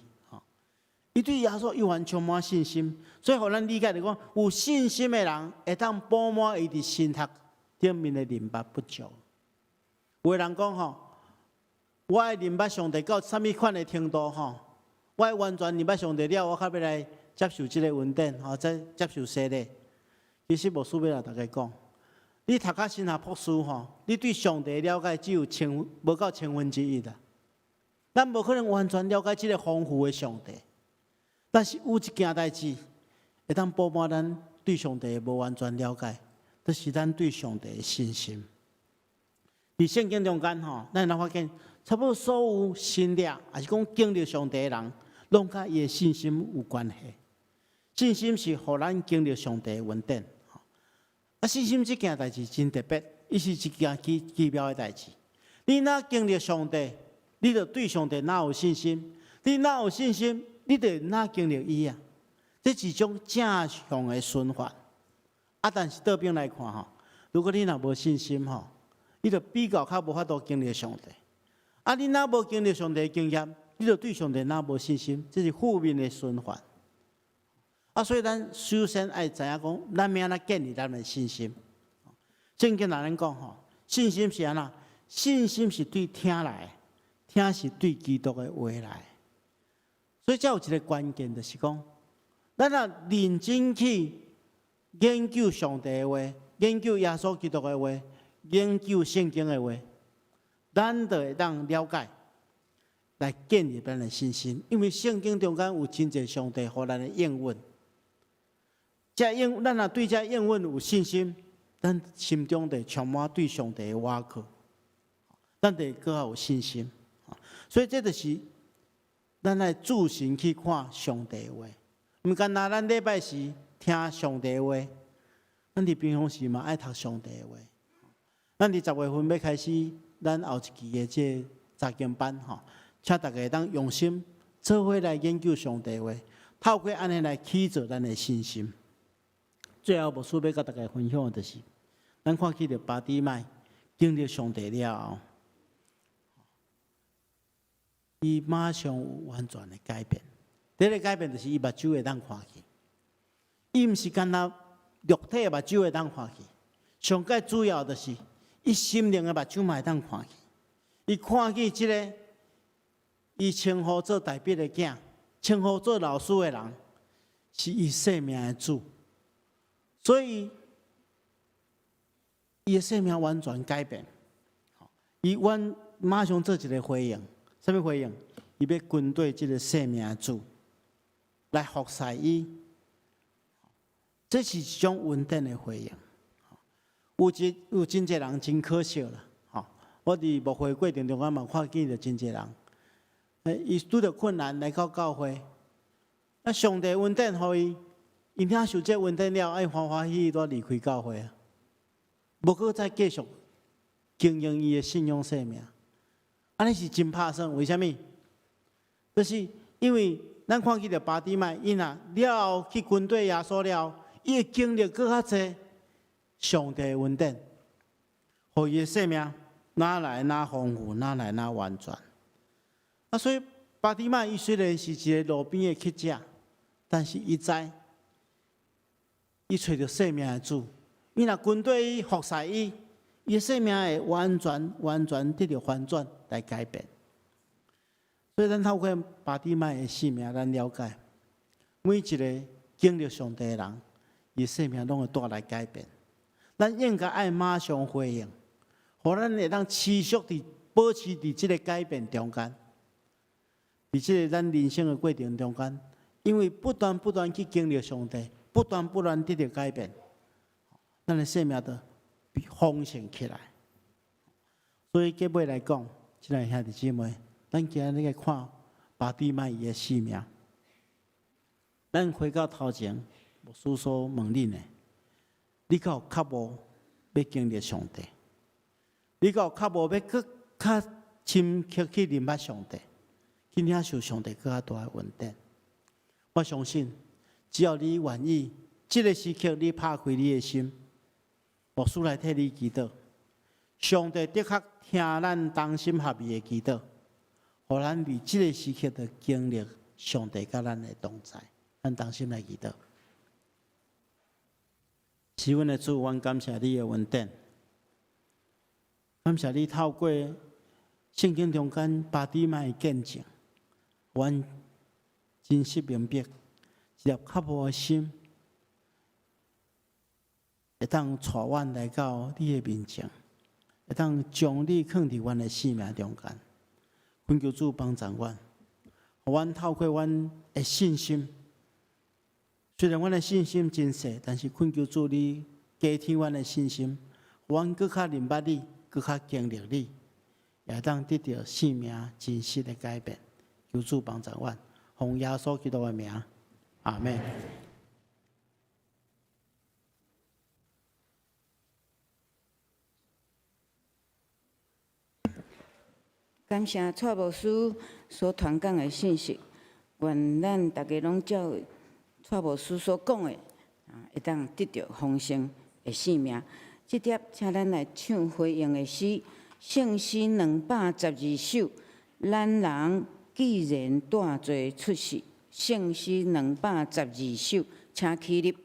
伊对耶稣依然充满信心，所以互咱理解着讲，有信心的人会当补满伊伫神学顶面的认捌不足。有的人讲我爱认捌上帝到什么款的程度我要完全入捌上帝了，我才要来接受这个恩典，再接受洗礼。其实无需要来大家讲，你读到新学博士你对上帝了解只有无到1/1000啦。咱无可能完全了解这个丰富的上帝，但是有一件代志会当补满咱对上帝无完全了解，就是咱对上帝的信心。伫圣经中间咱会发现，差不多所有信仰，还是讲经历上帝的人，拢甲伊的信心有关系。信心是互咱经历上帝的恩典。信心这件代志真特别，伊是一件奇妙的代志。你若经历上帝，你就对上帝哪有信心？你哪有信心，你就哪经历伊啊？这是一种正向的循环。但是倒边来看如果你若无信心你就比较较无法度经历上帝。你若无经历上帝的经验，你就对上帝若无信心，这是负面的循环。所以咱首先爱知影讲，咱要安怎建立咱的信心。圣经哪能讲信心是安怎？信心是对听来，听是对基督的话来。所以才有一个关键，就是讲，咱若认真去研究上帝的话，研究耶稣基督的话，研究圣经的话，咱就会当了解，来建立咱的信心。因为圣经中间有真侪上帝互咱的应允。咱若对这应允有信心，咱心中就充满对上帝的瓦靠，咱就更有信心。所以这就是咱来自行去看上帝的话，毋干那咱礼拜时听上帝的话，咱伫平常时嘛爱读上帝的话。咱伫10月份要开始咱后一期的这查经班请大家当用心做伙来研究上帝的话，透过安尼来起造咱的信心。最后，无需要甲大家分享的就是，咱看起着巴底麦经历上帝了后，伊马上有完全的改变。第一个改变就是伊目睭会当看去，伊毋是干那肉体的目睭会当看去，上界主要就是伊心灵的目睭嘛会当看去。伊看见即个，伊称呼做大笔的囝，称呼做老师的人，是伊生命的主。所以，伊的生命完全改变。伊马上做一个回应，什么回应？伊要跟对这个生命的主来服侍伊，这是一种稳定的回应。有真侪人真可惜啦，我伫牧会过程中间嘛看见着真侪人，伊拄着困难来到教会，上帝恩典互伊。伊领受这恩典了，爱欢欢喜喜都离开教会无搁再继续经营伊的信仰生命，安尼是真拍算。为什么？就是因为咱看见着巴底麦，伊若了去跟对耶稣了，伊会经历搁较济上帝的恩典，互伊的生命哪来哪丰富，哪来哪完全。所以巴底麦伊虽然是一个路边的乞食，但是伊知。伊找到生命的主，伊若跟对伊服侍伊，伊的生命会完全得到翻转来改变。所以咱透过巴底麦的生命，咱了解每一个经历上帝的人，伊生命拢会带来改变。咱应该爱马上回应，互咱会当持续地保持伫这个改变中间，伫这个咱人生的过程中间，因为不断去经历上帝。不断得到改变，咱的生命就丰盛起来。所以结尾来讲，亲爱兄弟姊妹，咱今日来看巴底麦伊的生命。咱回到头前，牧师所问恁的，你敢有较无要经历上帝？你敢有较无要搁较深刻去认识上帝，去领受上帝搁较大的恩典？我相信。只要你愿意，这个时刻你拍开你的心，牧师来替你祈祷。上帝的确听咱同心合意的祈祷，互咱伫这个时刻的经历上帝甲咱的同在，咱同心来祈祷。是阮的主，阮感谢你的恩典，感谢你透过圣经中间巴底麦的见证，阮真实明白，一粒较无的心，会当带阮来到你的面前，会当将你放伫阮的生命中间。恳求主帮助阮，互阮透过阮的信心，虽然阮的信心真细，但是恳求主你加添阮的信心，互阮更较明白你，更较经历你，也当得到生命真实的改变。求主帮助阮，奉耶稣基督的名，阿门。感谢蔡牧师所传讲的信息，愿咱大家拢照蔡牧师所讲的，会当得到丰盛的生命。这碟，请咱来唱回应的诗，圣诗212首。咱人既然带罪出世，圣诗212首，请起立。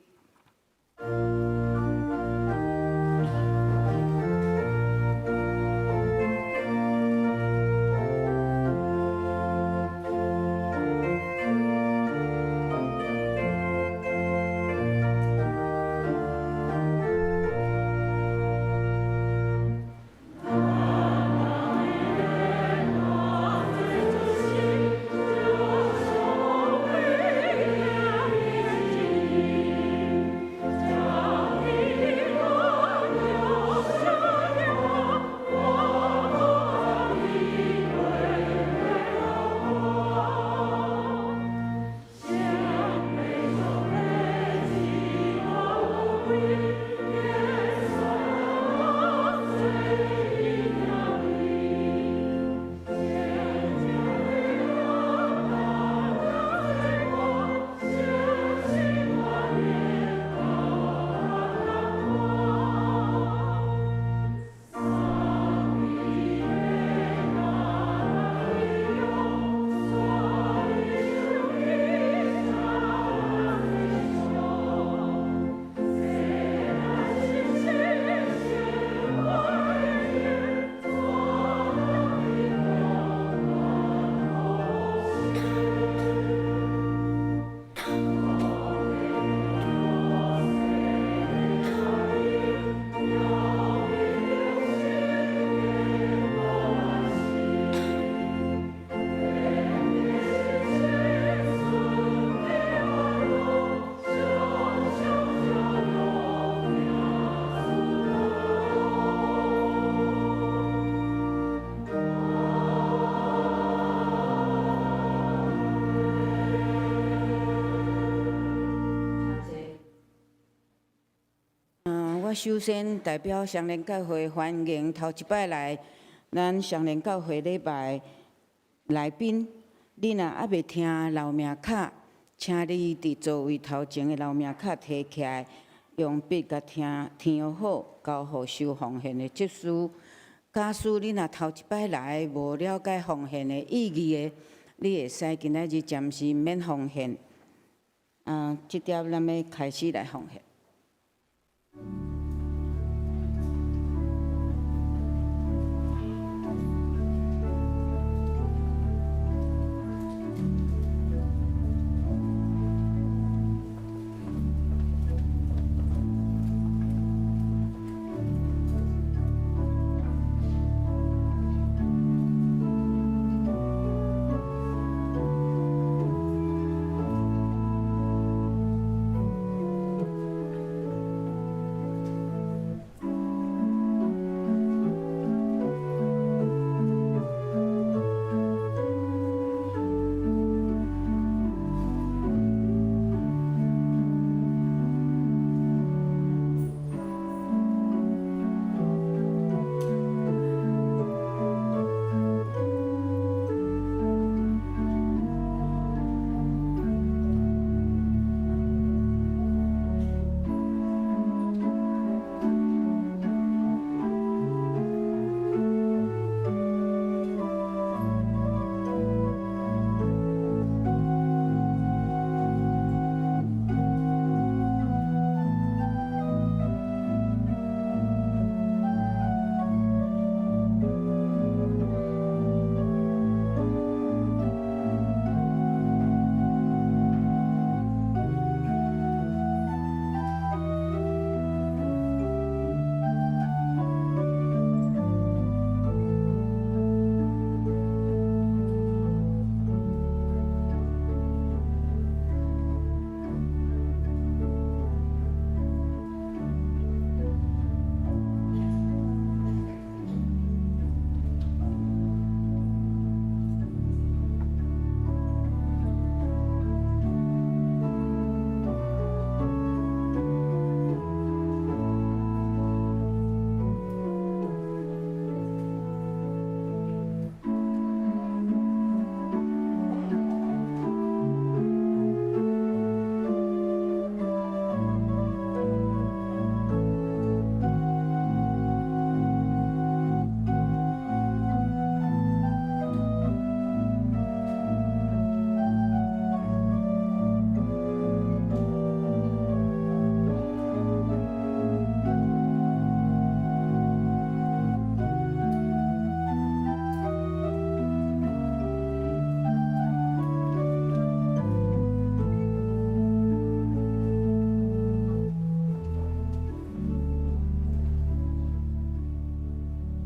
我首先代表双连教会欢迎头一摆来咱双连教会礼拜来宾。你若还袂听留名卡，请你伫座位头前的留名卡摕起来，用笔甲填好，交互收奉献的执事。假使你若头一摆来无了解奉献的意义的，你会使今仔日暂时免奉献。即点咱要开始来奉献。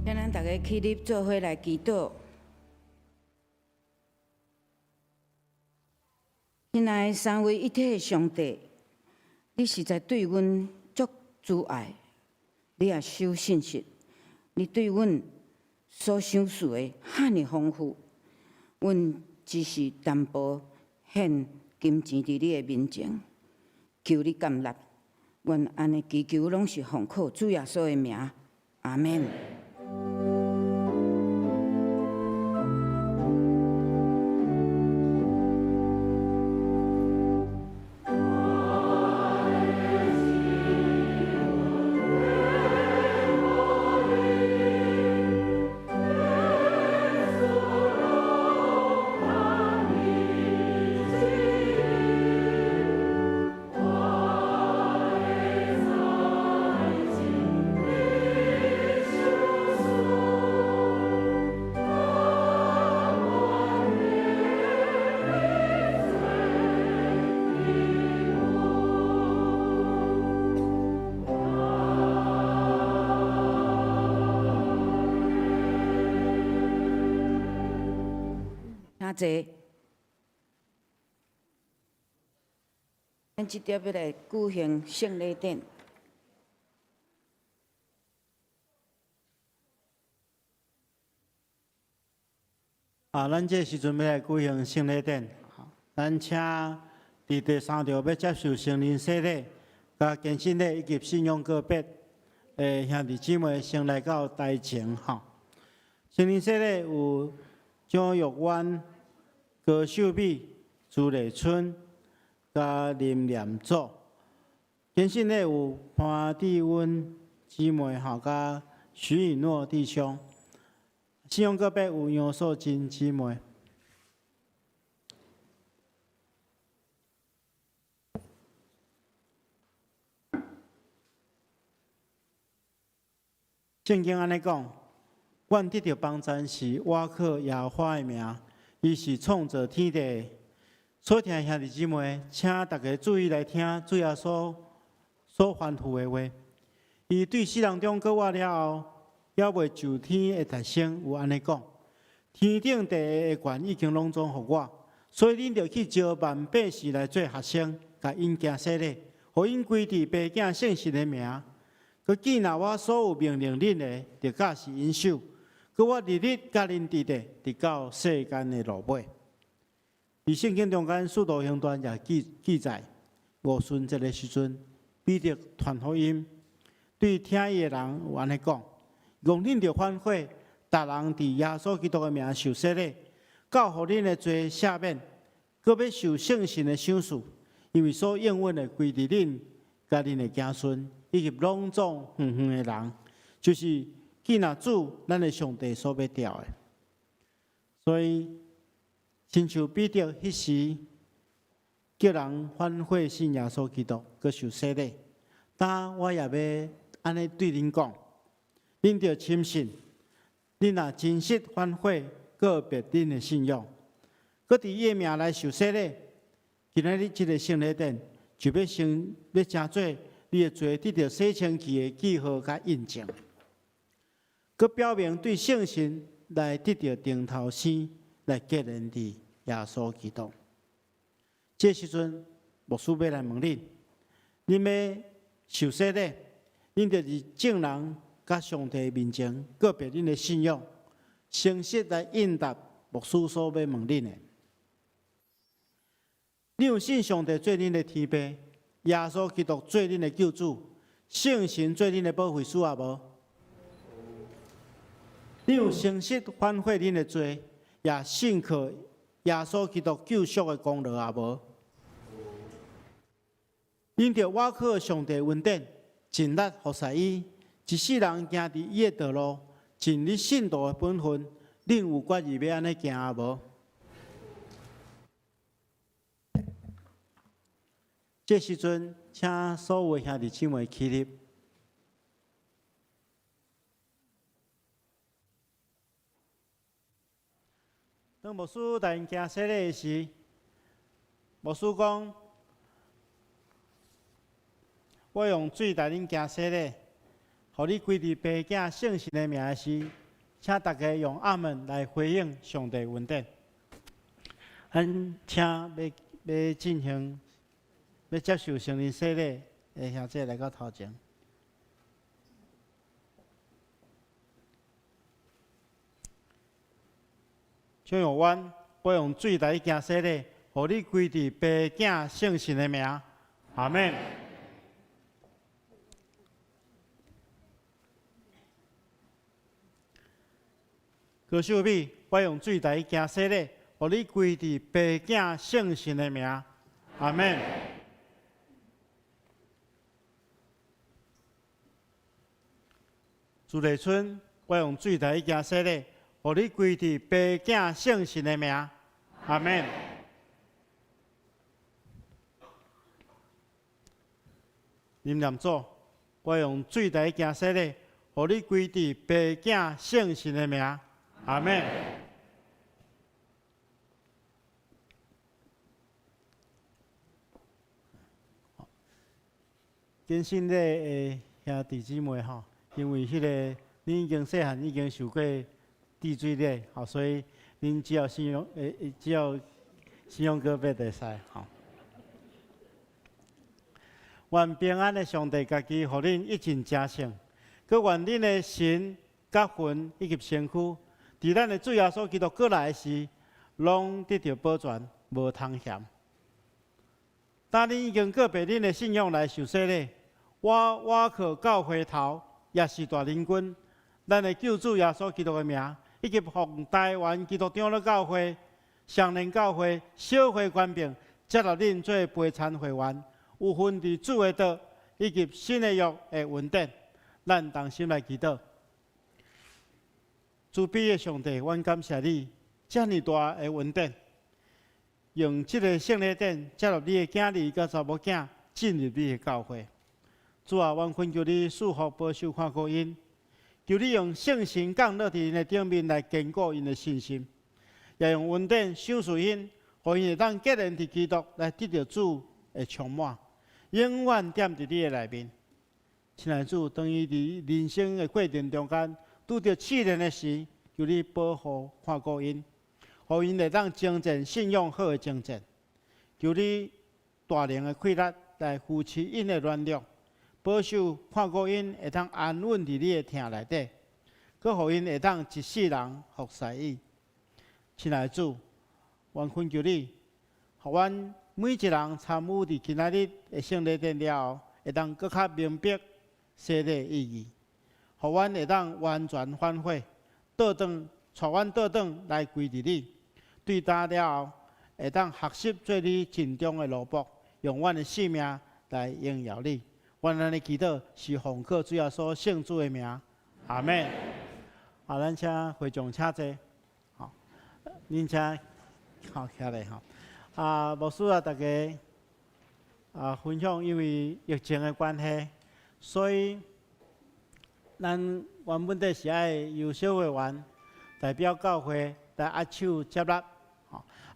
请咱大家起立，做伙来祈祷。亲爱的三位一体的上帝，你实在对阮足慈爱，你也守信实，你对阮所想事的遐尼丰富，阮只是淡薄献金钱伫你的面前，求你甘纳。阮安尼祈求，拢是奉靠主耶稣的名，阿免。坐，咱即条要来举行圣礼典。咱这时阵要来举行圣礼典，咱请伫第3条要接受圣灵洗礼、甲献身礼以及信仰告别的兄弟姊妹先来到台前吼。圣灵洗礼有蒋玉湾、高秀美、朱丽春、甲林念祖；献身礼有潘志温姊妹吼，甲徐以诺弟兄。信仰告别有杨素贞姊妹。圣经安尼讲，阮得到帮助是倚靠耶和华的名，伊是创造天地的。所听兄弟姊妹，请大家注意来听主耶稣所吩咐的话。伊对世人中过活了后，也未就天的特性有安尼讲：天顶地下的权已经拢总互我，所以恁着去招万百姓来做学生，甲因行洗礼，互因归伫爸囝圣神的名。佮记纳我所有命令恁的，着教是因守。佮我日日甲恁伫地，直到世间的落尾。伫圣经中间，使徒行传也记载，五旬节的时阵，彼得传福音，对听伊的人有安尼讲：用恁着反悔，逐人伫耶稣基督的名受洗礼，教互恁的罪赦免，佮要受圣神的赏赐，因为所应允的归伫恁甲恁的子孙。以及拢总远远的人，就是记纳主咱的上帝所要调的。所以，亲像彼得迄时叫人反悔信耶稣基督，佮受洗礼，但我也要安尼对恁讲，恁着深信，恁若真实反悔，告别恁的信仰，佮伫伊的名来受洗礼，今仔日即个圣礼典就要成做。你的罪得到洗清气的记号甲印证，佮表明对圣神来得到顶头生，来结连伫耶稣基督。这时阵，牧师要来问恁：恁要受洗礼，恁就是正人甲上帝面前告别恁的信仰，诚实来应答牧师所要问恁的。你有信上帝做恁的天父？耶稣基督做恁的救主，圣神做恁的保惠师啊无？你有诚实反悔恁的罪，也信靠耶稣基督救赎的功劳啊无？恁着倚靠上帝恩典，尽力服侍伊，一世人行伫伊的道路，尽你信徒的本分。恁有决意要安尼行啊无？这时阵，请所有兄弟姊妹起立。当牧师带因行洗礼时，牧师讲：“我用水带恁行洗礼，互你归伫爸囝圣神的名时，请大家用阿门来回应上帝恩典。咱请要进行要接受圣灵洗礼的兄弟来到头前。张玉湾，我用水来行洗礼，互你归伫爸囝圣神的名。阿门。高秀美，我用水来行洗礼，互你归伫爸囝圣神的名。阿门。朱丽春，我用水来行洗礼，互你归伫爸囝圣神的名。阿门。林念祖，我用水来行洗礼，互你归伫爸囝圣神的名。阿门。坚信的兄弟姊妹吼，因为迄个恁已经细汉已经受过地水礼，吼，所以恁只要信用个别就使吼。愿平安的上帝家己，互恁一尽加胜，佮愿恁的神、甲魂以及身躯，伫咱的主耶稣基督过来时，拢得到保全，无通嫌。当恁已经个别恁的信仰来受洗礼，我靠教会头也是大灵君，咱的救主耶稣基督的名，以及奉台湾基督长老教会、上联教会、小会官兵接纳恁做陪参会员，有份伫主的道以及新的约的恩典，咱同心来祈祷。慈悲的上帝，阮感谢你，遮尔大的恩典，用这个圣礼典接纳你的囝儿甲查某囝进入你的教会。主啊，阮恳求你赐福保守看顾因，求你用圣神降落伫因的顶面来坚固因的信心，也用恩典赏赐因，互因会当结连伫基督来得到主的充满，永远踮伫你的内面。亲爱的主，当伊伫人生的过程中间拄着试炼的时，求你保护看顾因，互因会当精进信仰好的精进。求你大能的气力来扶持因的软弱。保守看顾因会当安稳伫你的厅内底，佮互因会当一世人服侍伊。亲爱的主，阮恳求你，互阮每一人参与伫今仔日的圣礼典了后，会当更较明白洗礼意义，互阮会当完全反悔，带阮倒转来归伫你。对答了后，会当学习做你尽忠的奴仆，用阮的性命来荣耀你。阮安尼祈祷是奉靠主耶稣圣主的名，阿门。好，咱请会众请坐，好，恁请好起来哈。牧师啊，大家分享，因为疫情的关系，所以咱原本的是爱由小会员代表教会来握手接纳，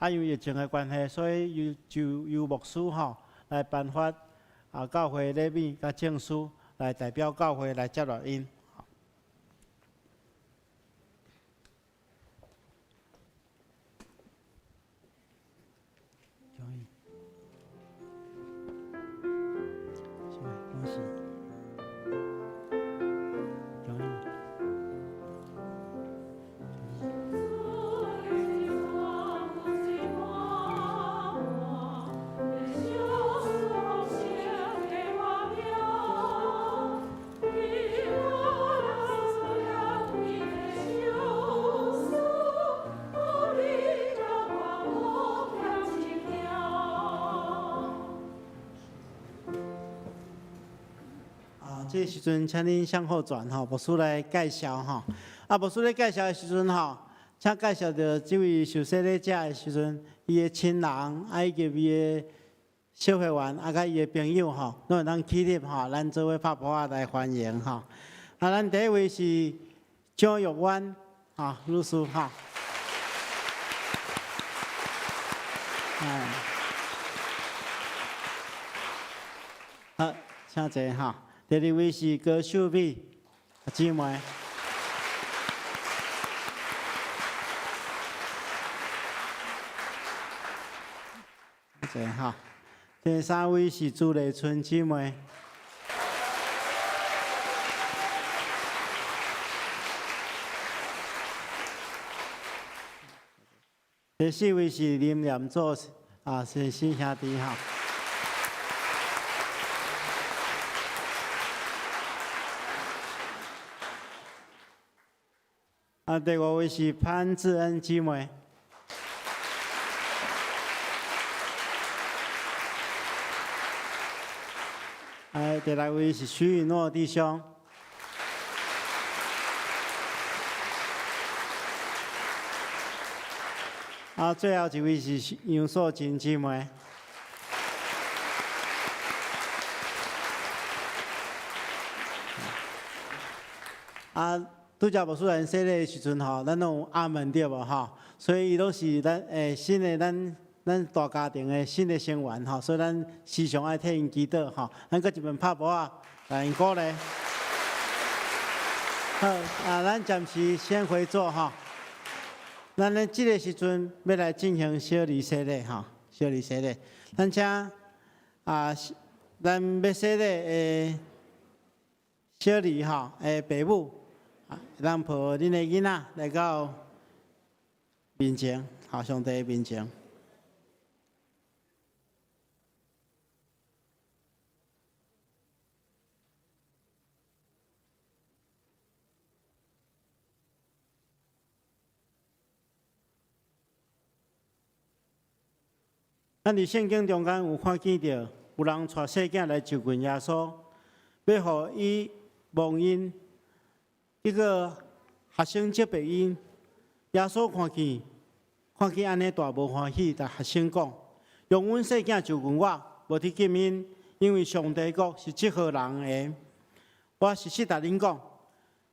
因为疫情的关系，所以由牧师来颁发。教会礼品甲证书来代表教会来接纳因。恭喜！这个时阵，请恁向后转牧师来介绍牧师咧介绍的时阵请介绍到这位受洗礼者的时阵，伊的亲人以及伊的小会员甲伊的朋友拢会当起立咱做伙拍鼓来欢迎咱第一位是张玉湾律师好，请坐第二位是高秀美，姊妹。谢哈。第三位是朱丽春姊妹。第四位是林念祖先生兄弟哈。第五位是潘志恩姊妹。第六位是徐允诺弟兄。最后一位是杨素琴姊妹。拄则牧师人说的时阵吼，咱拢有阿门对无吼？所以伊都是咱新的咱大家庭的新的成员吼，所以咱时常爱替因祈祷吼。咱搁一边拍鼓来因鼓励。好，咱暂时先回座吼。咱咧即个时阵要来进行小礼洗礼吼，小礼洗礼。咱请咱要洗礼小礼吼爸母。咱抱恁的囡仔来到面前，好上帝面前。咱伫圣经中间有看见到，有人带细囝来就近耶稣，要互伊蒙因。一个学生接病因，耶稣看见安尼大无欢喜，甲学生讲：用阮细囝就近我，无去见因，因为上帝国是即号人的。我实实甲恁讲，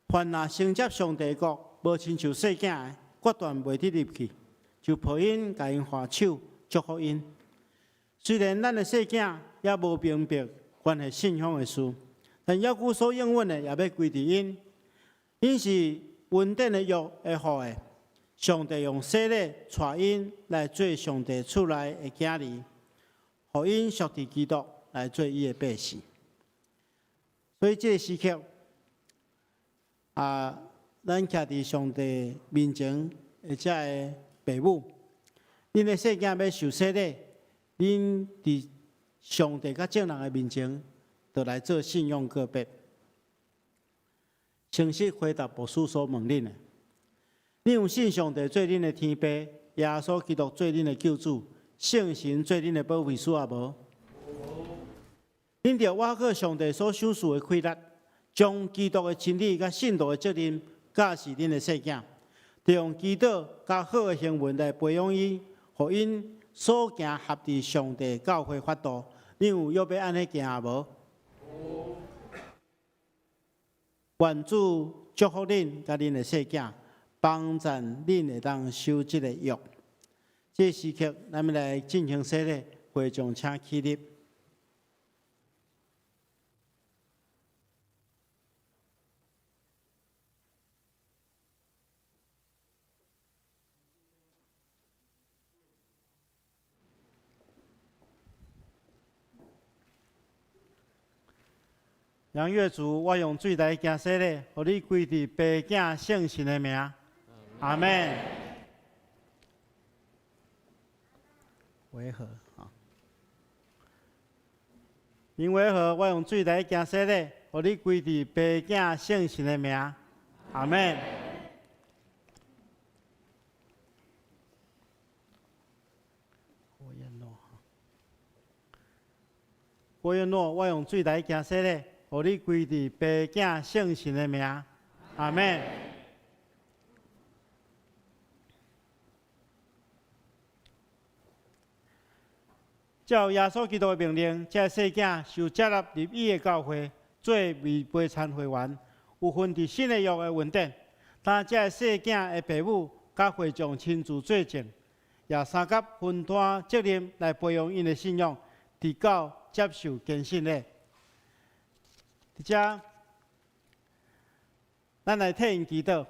凡若承接上帝国，无亲像细囝的，决断袂得入去。就抱因，甲因画手，祝福因。虽然咱的细囝也无明白关系信仰的事，但耶稣所应允的，也要归伫因。因是稳定的约会好的，上帝用洗礼带因来做上帝厝内的囝儿，互因属伫基督来做伊的百姓。所以这个时刻，咱徛伫上帝面前，或者的父母，恁的细囝要受洗礼，恁伫上帝甲正人的面前，就来做信用告别。诚实回答牧师所问恁的：恁有信上帝做恁的天父，耶稣基督做恁的救主，圣神做恁的保惠师啊无？恁着挖克上帝所赏赐的规律，将基督的真理甲信徒的责任教示恁的细囝，着用祈祷甲好的行为来培养伊，互因所行合伫上帝教会法度。恁有要安尼行啊无？愿主祝福恁甲恁的细囝，帮助恁会当守即个约。这时刻，咱们来进行洗礼，会众请起立。杨月主，我用水来行洗礼，互你归伫爸囝圣神的名。阿门。维和啊，因维和，我用水来行洗礼，互你归伫爸囝圣神的名。阿门。郭彦诺，我用水来行洗礼。互你归伫爸囝圣神的名，阿门。照耶稣基督的命令，这细囝受接纳入伊的教会，做未陪参会员，有份伫新的约的稳定。但这细囝的父母甲会众亲自作证，也三甲分担责任来培养因的信仰，直到接受坚信的。遮，咱来替因祈祷，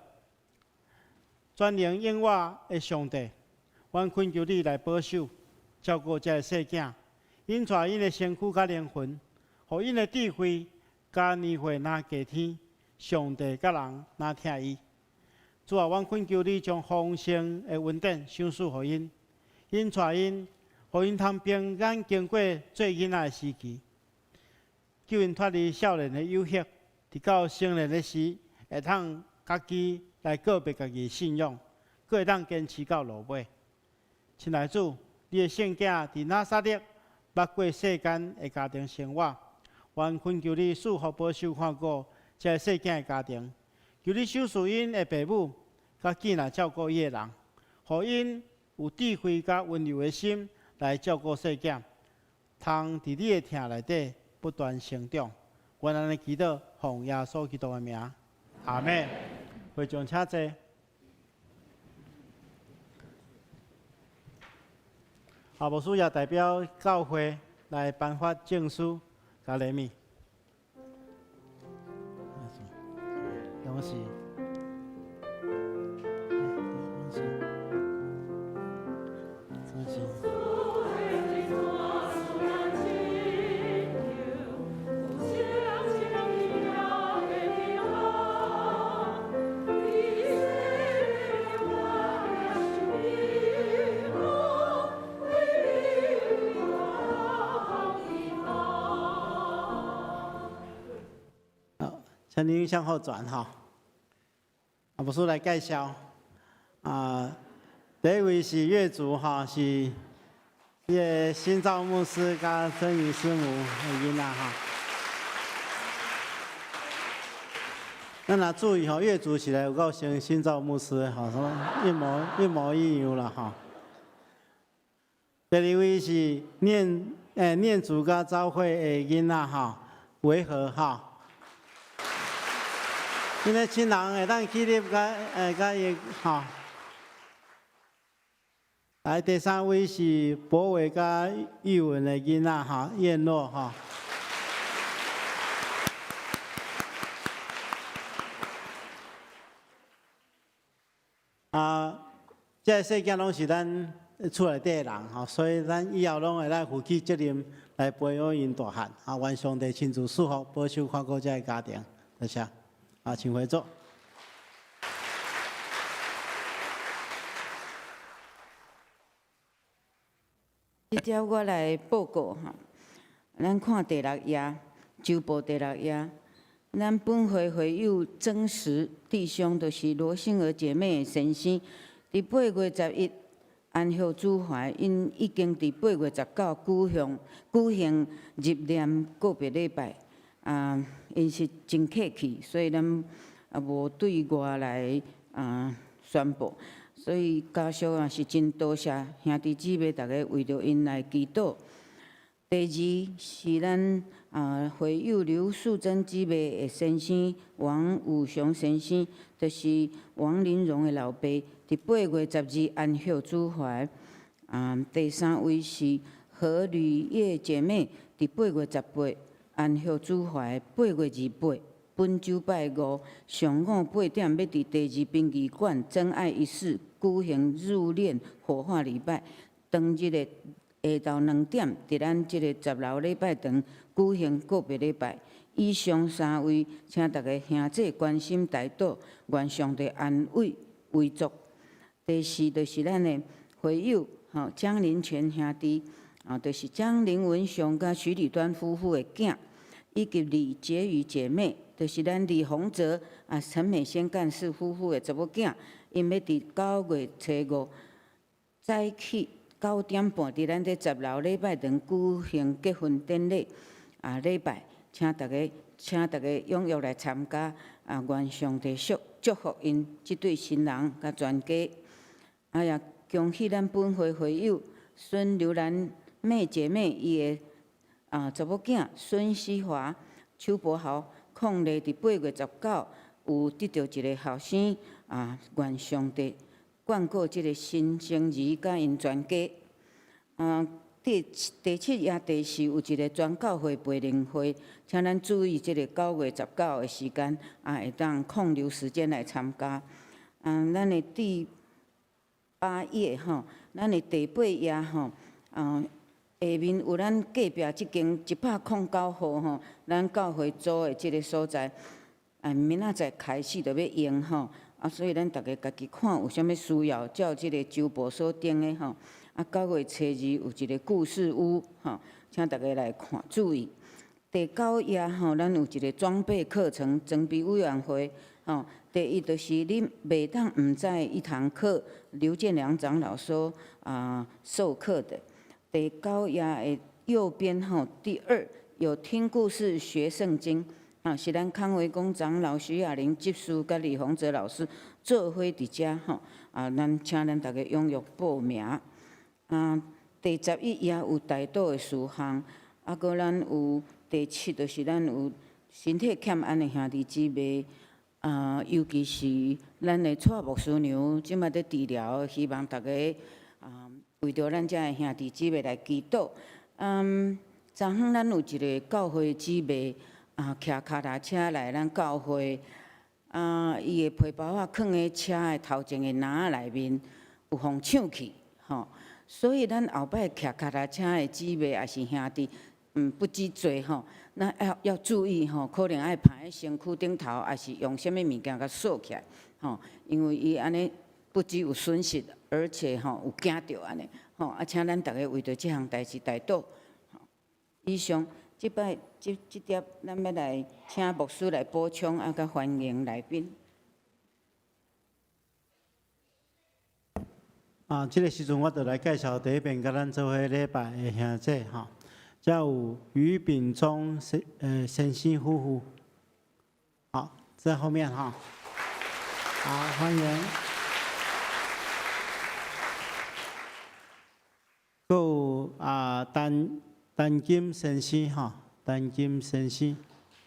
全能永活的上帝，阮恳求你来保守、照顾这个细囝，因带因的身躯甲灵魂，互因的智慧甲年岁若加添，上帝甲人若听伊。主啊，阮恳求你将丰盛的恩典赏赐互因，因带因，互因通平安经过做囡仔的时期，救因脱离少年的诱惑，直到成年的时，会通家己来告别家己的信仰，佫会当坚持到落尾。亲爱的主，你的圣囝伫拿撒勒捌过世间的家庭生活，愿恳求你赐福保守看顾这世囝的家庭。求你收赐因的父母，甲囝来照顾伊的人，互因有智慧甲温柔的心来照顾细囝，通伫你的疼内底不断成长。愿安尼祈祷，奉耶稣基督的名，阿门。会众请坐。牧师也代表教会来颁发证书，甲礼物。恭喜！恭喜！请您向后转哈。牧师来介绍第一位是月族哈，是伊个新造牧师甲曾宇师母的囡仔哈。咱若注意吼，月族是来有够像新造牧师吼，什么一模一样啦哈。第二位是念祖甲教会的囡仔哈，维和哈。因为亲人会当起立甲伊吼。来第三位是博伟甲玉文的囡仔哈，燕诺哈。这个世界拢是咱厝内底的人吼，所以咱以后拢会来负起责任来培养因大汉。愿上帝亲自赐福保守看顾这个家庭，多谢。请回座。即条我来报告哈，咱看第6页，周报第6页，咱本会会友真实弟兄，就是罗杏儿姐妹的先生，伫8月11安息主怀，因已经伫8月19举行入殓告别礼拜。因是真客气，所以咱无对外来宣布，所以家属也是真多谢兄弟姊妹大家为着因来祈祷。第2是咱会友刘素贞姊妹的先生王武雄先生，就是王林荣的老爸，伫8月12安息主怀。第3位是何吕叶姐妹，伫8月18。安息主怀8月28，本周拜5上午8点，要伫第2殡仪馆真爱仪式举行入殓火化礼拜。当日的下昼2点，伫咱即个10楼礼拜堂举行告别礼拜。以上3位，请大家兄弟关心代祷，愿上帝安慰慰祝。第4就是咱的会友江林泉兄弟，就是江林文雄甲徐礼端夫妇的囝。以及李婕妤姐妹，就是咱李洪泽陈美仙干事夫妇的查某囝，因要伫9月初5早起9点半，伫咱这10楼礼拜堂举行结婚典礼礼拜，请大家踊跃来参加愿上帝祝福因这对新人甲全家。也恭喜咱本会会友孙刘兰妹姐妹伊的。查某囝孙思华、邱柏豪，伉儷伫8月19有得到一个后生，愿上帝眷顾即个新生儿甲因全家。第7也第4有一个全教会培灵会，请咱注意即个9月19的时间，会当空留时间来参加。咱的第8页吼，咱的第8页吼，下面有咱隔壁即间109号吼，咱教会组的即个所在，明仔载开始就要用吼，所以咱大家家己看有啥物需要，照即个周报所定的吼。9月初2有一个故事屋吼，请大家来看注意。第9页吼，咱有一个装备课程装备委员会吼。第1就是恁袂当毋知一堂课，刘建良长老所授课的。第9页的右边吼，第2有听故事学圣经，是咱康维公长老徐雅玲执事甲李洪哲老师做伙伫遮吼，咱请咱大家踊跃报名。第11页有大道的事项，搁咱有第7就是咱有身体欠安的兄弟姊妹，尤其是咱的蔡牧师娘，即摆在治疗，希望大家为着咱遮的兄弟姊妹来祈祷。昨昏咱有一个教会姊妹骑脚踏车来咱教会，伊的皮包仔放在车的头前的篮仔内面，有互抢去，吼。所以咱后摆骑脚踏车的姊妹也是兄弟，不止做吼，咱要注意吼，可能爱放在身躯顶头，还是用啥物物件甲锁起来，吼，因为伊安尼不只有损失，而且吼有惊着安尼，吼，请咱大家为着即项代志代祷。以上即摆即点，咱要来请牧师来补充，甲欢迎来宾。这个时阵我就来介绍第一遍甲咱做伙礼拜的兄弟吼，遮有于秉忠先生夫妇，好，在后面哈，好，欢迎。还有陈金先生哈，陈金先生，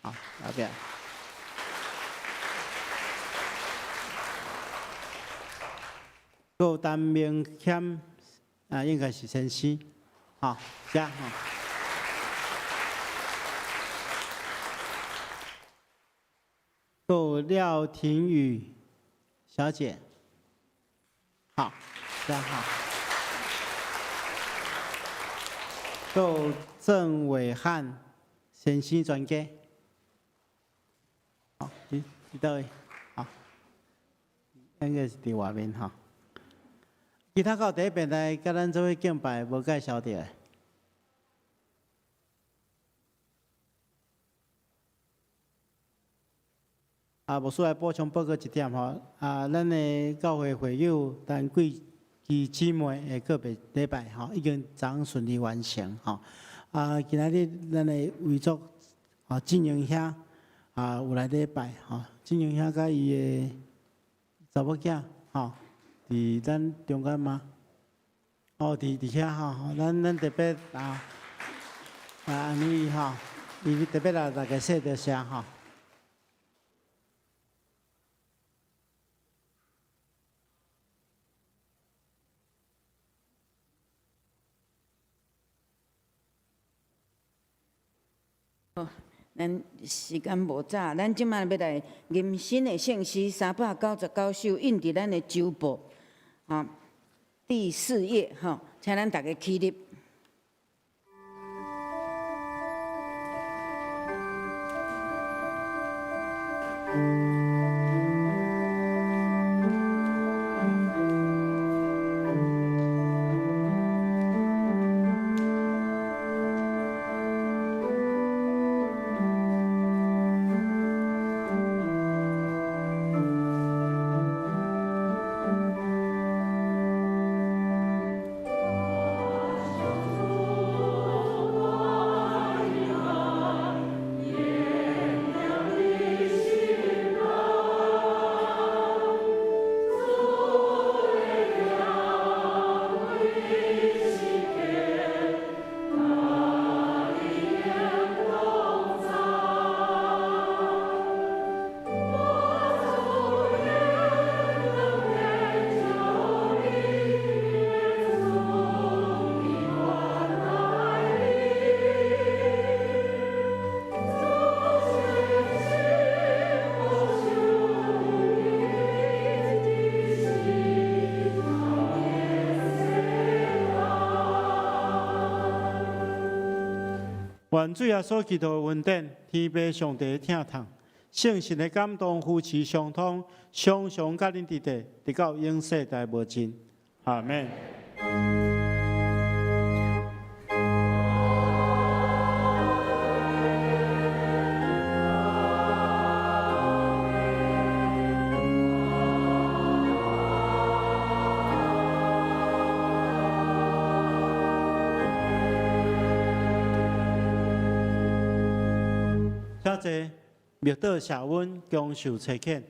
好，那边。有陈明谦，应该是先生，好，这样哈。有廖婷宇小姐，好，这样好。有郑伟汉先生专家，好，你到位，好，应该是伫外面哈。其他到第一遍来甲咱做伙敬拜，无介绍着。牧师来补充报告一点吼，咱的教会会友但贵基姊妹的个别礼拜吼，已经昨顺利完成吼。今仔日咱的遗族进营兄有来礼拜吼，进营兄甲伊的查某囝吼。伫咱中间吗？伫遐吼，咱特别安尼吼，伊特别大家说着声吼。咱时间无早，咱即摆要来吟新的圣诗399首，印伫咱的周报。第4页吼，请咱大家起立。愿主耶稣基督的恩典、天父上帝的疼痛、圣神的感动、夫妻相通，常常甲恁伫地，直到永世代无尽。阿门。请坐，密道谢恩，恭受差遣。